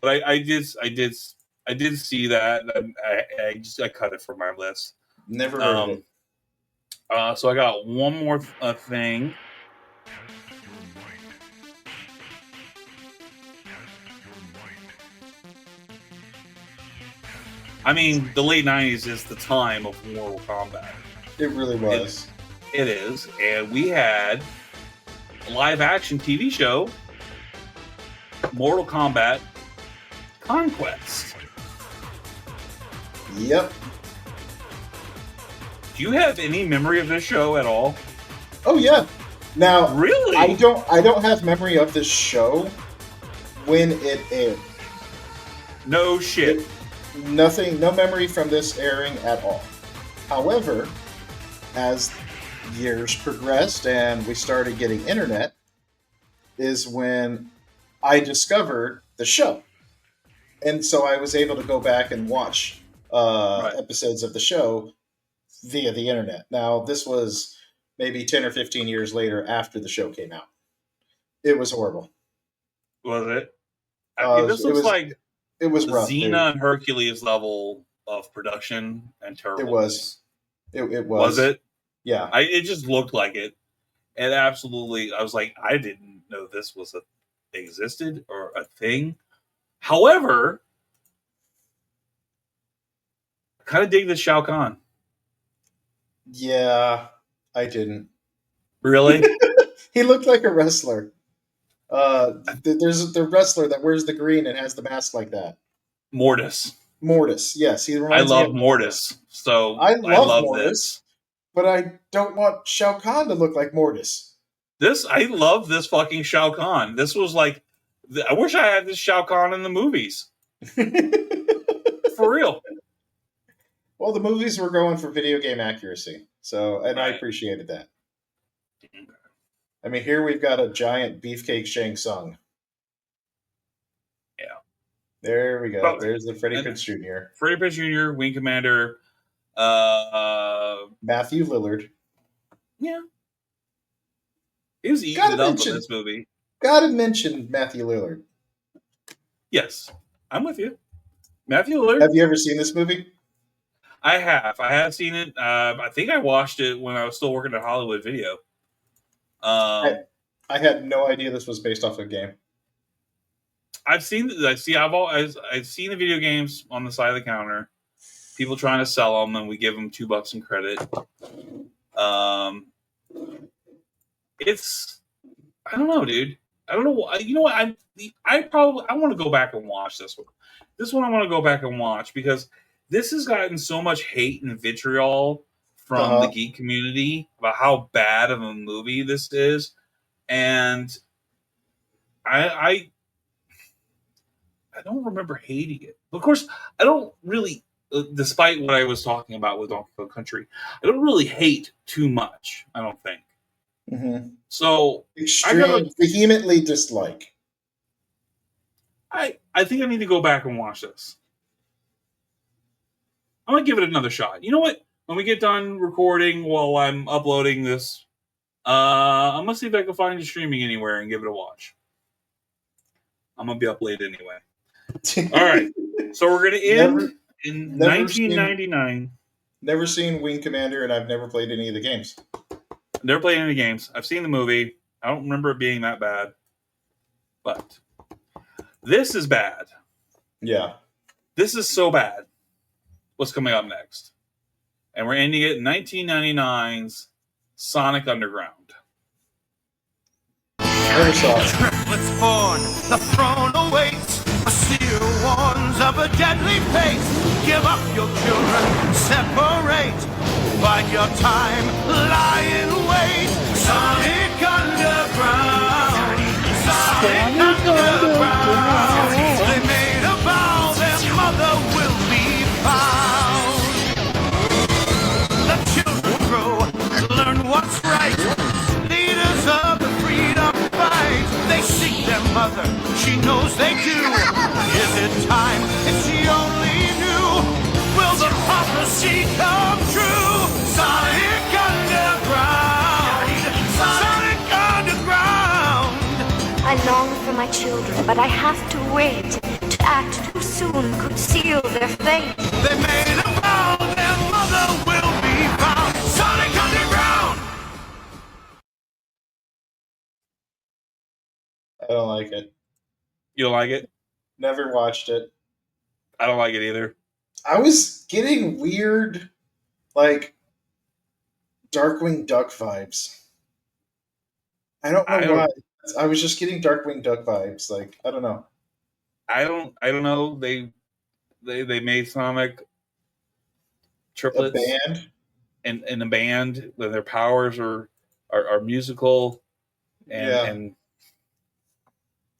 but I did see that. I cut it from my list. Never heard of it. So I got one more thing. I mean, the late 90s is the time of Mortal Kombat. It really was. It is. And we had a live-action TV show, Mortal Kombat Conquest. Yep. Do you have any memory of this show at all? Oh yeah. Now, really, I don't have memory of this show when it aired. No shit. No memory from this airing at all. However, as years progressed and we started getting internet, is when I discovered the show. And so I was able to go back and watch Right. episodes of the show via the internet. Now, this was maybe 10 or 15 years later after the show came out. It was horrible. Was it? I mean, this looks like it was rough, dude. Xena and Hercules level of production and terrible. It was. It was. Was it? Yeah. It just looked like it. And absolutely, I was like, I didn't know this was existed or a thing. However, I kind of dig the Shao Kahn. Yeah, I didn't. Really? He looked like a wrestler. There's the wrestler that wears the green and has the mask like that. Mortis. Yes, he I reminds me love of Mortis. So I love Mortis, this. but I don't want Shao Kahn to look like Mortis. I love this fucking Shao Kahn. This was like, I wish I had this Shao Kahn in the movies. For real. Well, the movies were going for video game accuracy, so I Right. appreciated that. I mean, here we've got a giant beefcake Shang Tsung. Yeah. There we go. Oh, There's the Freddie and- Prinze Jr. Freddie Prinze Jr., Wing Commander, Matthew Lillard. yeah. He was eating Gotta it up mention- in this movie. Gotta mention Matthew Lillard. Yes. I'm with you. Matthew Lillard. Have you ever seen this movie? I have. I have seen it. I think I watched it when I was still working at Hollywood Video. I had no idea this was based off a game. I've seen the video games on the side of the counter. People trying to sell them, and we give them $2 in credit. It's, I don't know, dude. I don't know. You know what? I want to go back and watch this one. This one I want to go back and watch because this has gotten so much hate and vitriol from the geek community about how bad of a movie this is, and I don't remember hating it. Of course, I don't really, despite what I was talking about with Donkey Kong Country, I don't really hate too much. I don't think. Mm-hmm. So vehemently dislike. I think I need to go back and watch this. I'm gonna give it another shot. You know what? When we get done recording while I'm uploading this, I'm gonna see if I can find it streaming anywhere and give it a watch. I'm gonna be up late anyway. All right, so we're gonna end in 1999. Never seen Wing Commander, and I've never played any of the games. Never played any games. I've seen the movie. I don't remember it being that bad, but this is bad. Yeah, this is so bad. What's coming up next? And we're ending it in 1999's Sonic Underground. Never saw it. Triplets born, the throne awaits. A seer warns of a deadly fate. Give up your children, separate. Bide your time, lie in wait. Sonic Underground. Sonic Underground. They made a vow their mother will be found. The children grow, learn what's right. Leaders of the freedom fight. They seek their mother, she knows they do. Is it time? If she only knew, will the prophecy come true? Sonic Underground. Sonic Underground. I long for my children, but I have to wait. To act too soon could seal their fate. They made a vow their mother will be found. Sonic Underground. I don't like it. You don't like it? Never watched it. I don't like it either. I was getting weird, like, Darkwing Duck vibes. I don't know why. I was just getting Darkwing Duck vibes. Like, I don't know. I don't know. They made Sonic triplets A band? in a band where their powers are musical and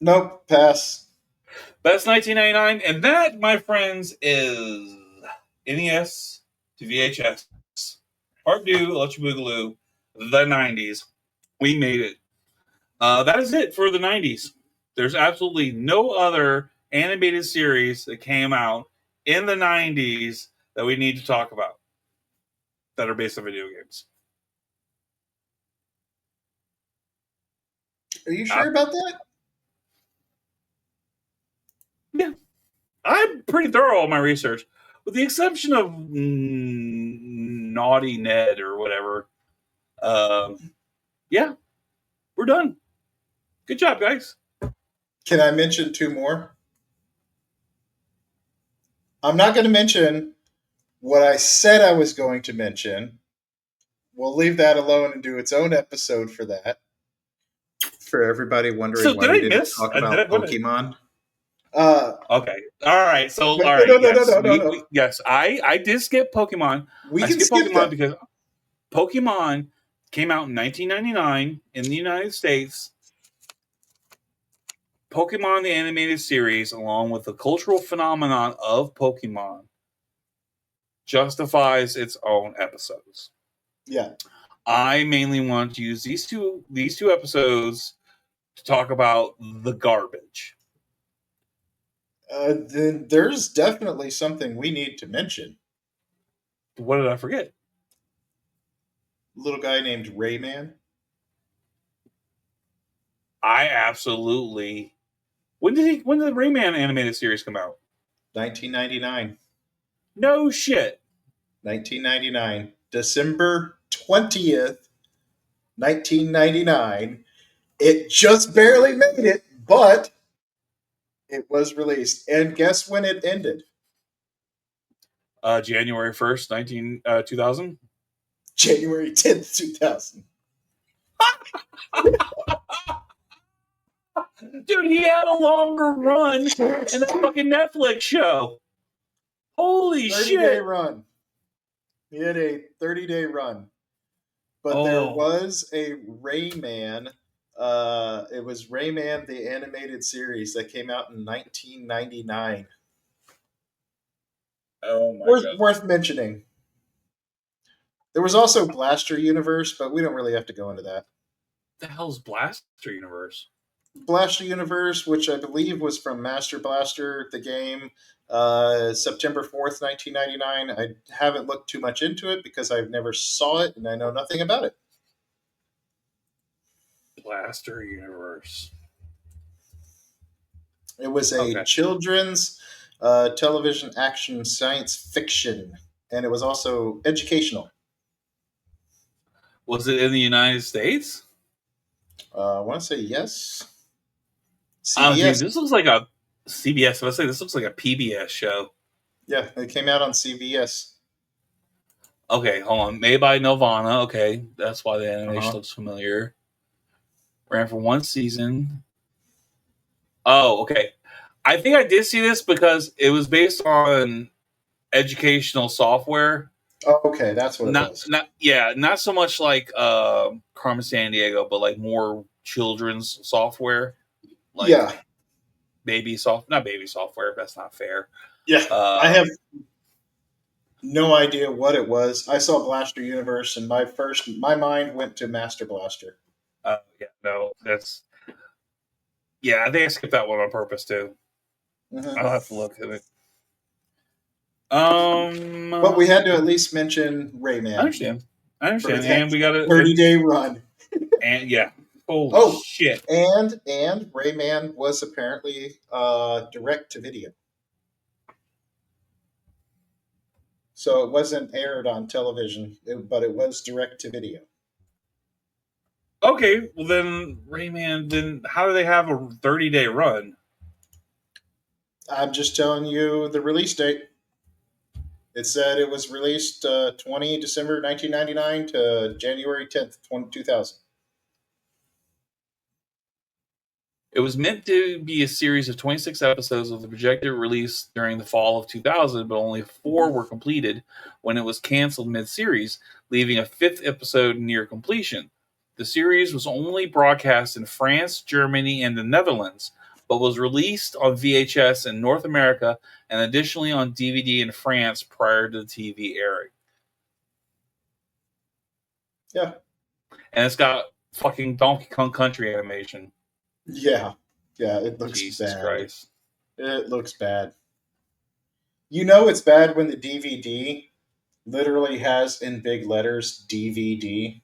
nope, pass. That's 1999, and that, my friends, is NES to VHS. Part 2, Electric Boogaloo, the 90s. We made it. That is it for the 90s. There's absolutely no other animated series that came out in the 90s that we need to talk about that are based on video games. Are you sure about that? Yeah. I'm pretty thorough on my research, with the exception of Naughty Ned or whatever. Yeah, we're done. Good job, guys. Can I mention two more? I'm not going to mention what I said I was going to mention. We'll leave that alone and do its own episode for that. For everybody wondering So why did we I didn't miss? talk Did about what Pokemon. Okay. All right. So, No, all right. no, no, Yes. no, no, no. Yes. I did skip Pokemon. We I can skipped skip Pokemon that. because Pokemon came out in 1999 in the United States. Pokemon the animated series, along with the cultural phenomenon of Pokemon, justifies its own episodes. Yeah. I mainly want to use these two episodes to talk about the garbage. Then there's definitely something we need to mention. What did I forget? Little guy named Rayman. I absolutely. When did the Rayman animated series come out? 1999. No shit. 1999. December 20th, 1999. It just barely made it, but it was released. And guess when it ended? January 1st, 2000. January 10th, 2000. Dude, he had a longer run in that fucking Netflix show. Holy 30-day shit. run. He had a 30-day run. But there was a Rayman. It was Rayman, the animated series that came out in 1999. Oh my god. Worth mentioning. There was also Blaster Universe, but we don't really have to go into that. The hell's Blaster Universe? Blaster Universe, which I believe was from Master Blaster, the game, September 4th, 1999. I haven't looked too much into it because I've never saw it and I know nothing about it. Blaster Universe. It was a children's television action science fiction, and it was also educational. Was it in the United States? I want to say yes. Oh, dude, CBS. this looks like a CBS. Let's say this looks like a PBS show. Yeah, it came out on CBS. Okay, hold on. Made by Nelvana. Okay, that's why the animation looks familiar. Ran for one season. Oh, okay. I think I did see this because it was based on educational software. Oh, okay, that's what it was. Not so much like Carmen Sandiego, but like more children's software. Like yeah. not baby software. That's not fair. Yeah, I have no idea what it was. I saw Blaster Universe, and my mind went to Master Blaster. I think I skipped that one on purpose too. Mm-hmm. I'll have to look at it. But we had to at least mention Rayman. I understand, and we got a 30-day run. And yeah, holy shit! And Rayman was apparently direct to video, so it wasn't aired on television, but it was direct to video. Okay, well then Rayman didn't. How do they have a 30-day run? I'm just telling you the release date. It said it was released 20 December 1999 to January 10th, 2000. It was meant to be a series of 26 episodes with a projected release during the fall of 2000, but only 4 were completed when it was canceled mid-series, leaving a 5th episode near completion. The series was only broadcast in France, Germany, and the Netherlands, but was released on VHS in North America and additionally on DVD in France prior to the TV airing. Yeah. And it's got fucking Donkey Kong Country animation. Yeah, it looks Jesus bad. Christ. It looks bad. You know it's bad when the DVD literally has in big letters DVD.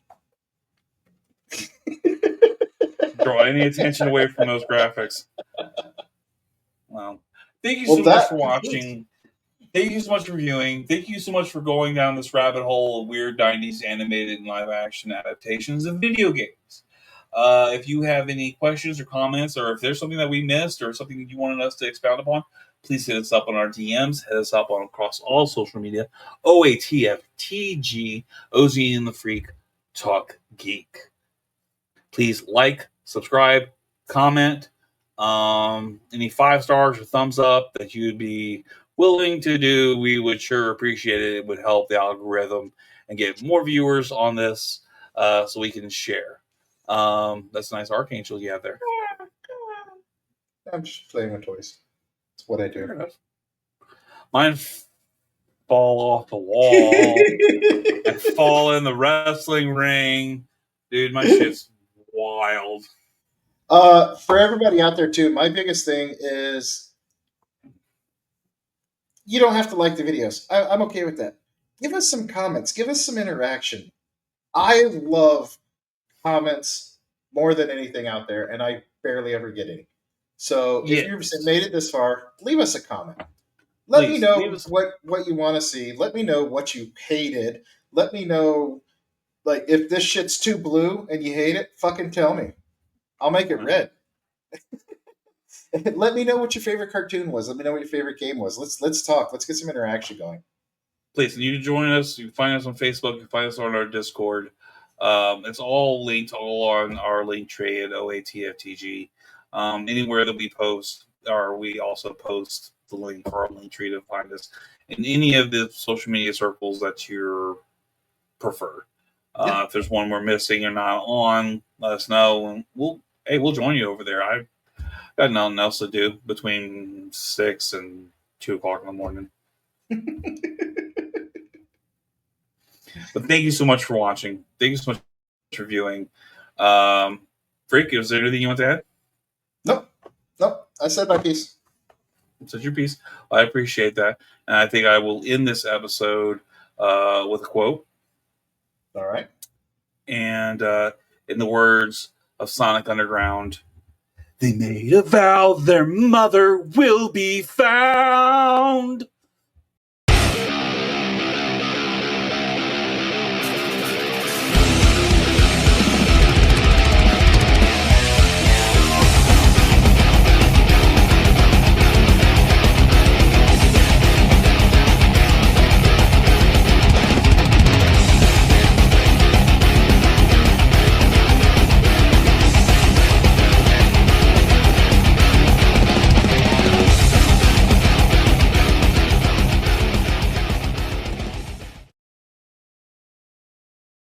Draw any attention away from those graphics. Well, thank you Well, so much that for watching. Thank you so much for viewing. Thank you so much for going down this rabbit hole of weird 90s animated and live action adaptations of video games. If you have any questions or comments, or if there's something that we missed or something that you wanted us to expound upon, please hit us up on our DMs. Hit us up on across all social media. OATFTG, OZ and the Freak, Talk Geek. Please like, subscribe, comment. Any 5 stars or thumbs up that you'd be willing to do, we would sure appreciate it. It would help the algorithm and get more viewers on this so we can share. That's a nice archangel you have there. I'm just playing with toys. That's what I do. Mine fall off the wall and fall in the wrestling ring. Dude, my shit's wild. For everybody out there too, my biggest thing is you don't have to like the videos. I'm okay with that. Give us some comments. Give us some interaction. I love comments more than anything out there, and I barely ever get any. So if you've made it this far, leave us a comment. Let me know what you want to see. Let me know what you hated. Let me know, like, if this shit's too blue and you hate it, fucking tell me. I'll make it red. Let me know what your favorite cartoon was. Let me know what your favorite game was. Let's talk. Let's get some interaction going. Please, you can join us. You can find us on Facebook. You can find us on our Discord. It's all linked all on our link tree at OATFTG. Anywhere that we post, or we also post the link for our link tree to find us in any of the social media circles that you prefer. If there's one we're missing or not on, let us know, and we'll join you over there. I've got nothing else to do between 6 and 2 o'clock in the morning. But thank you so much for watching. Thank you so much for viewing. Freak, is there anything you want to add? Nope. I said my piece. Said your piece. I appreciate that. And I think I will end this episode with a quote. All right. And in the words of Sonic Underground, they made a vow their mother will be found.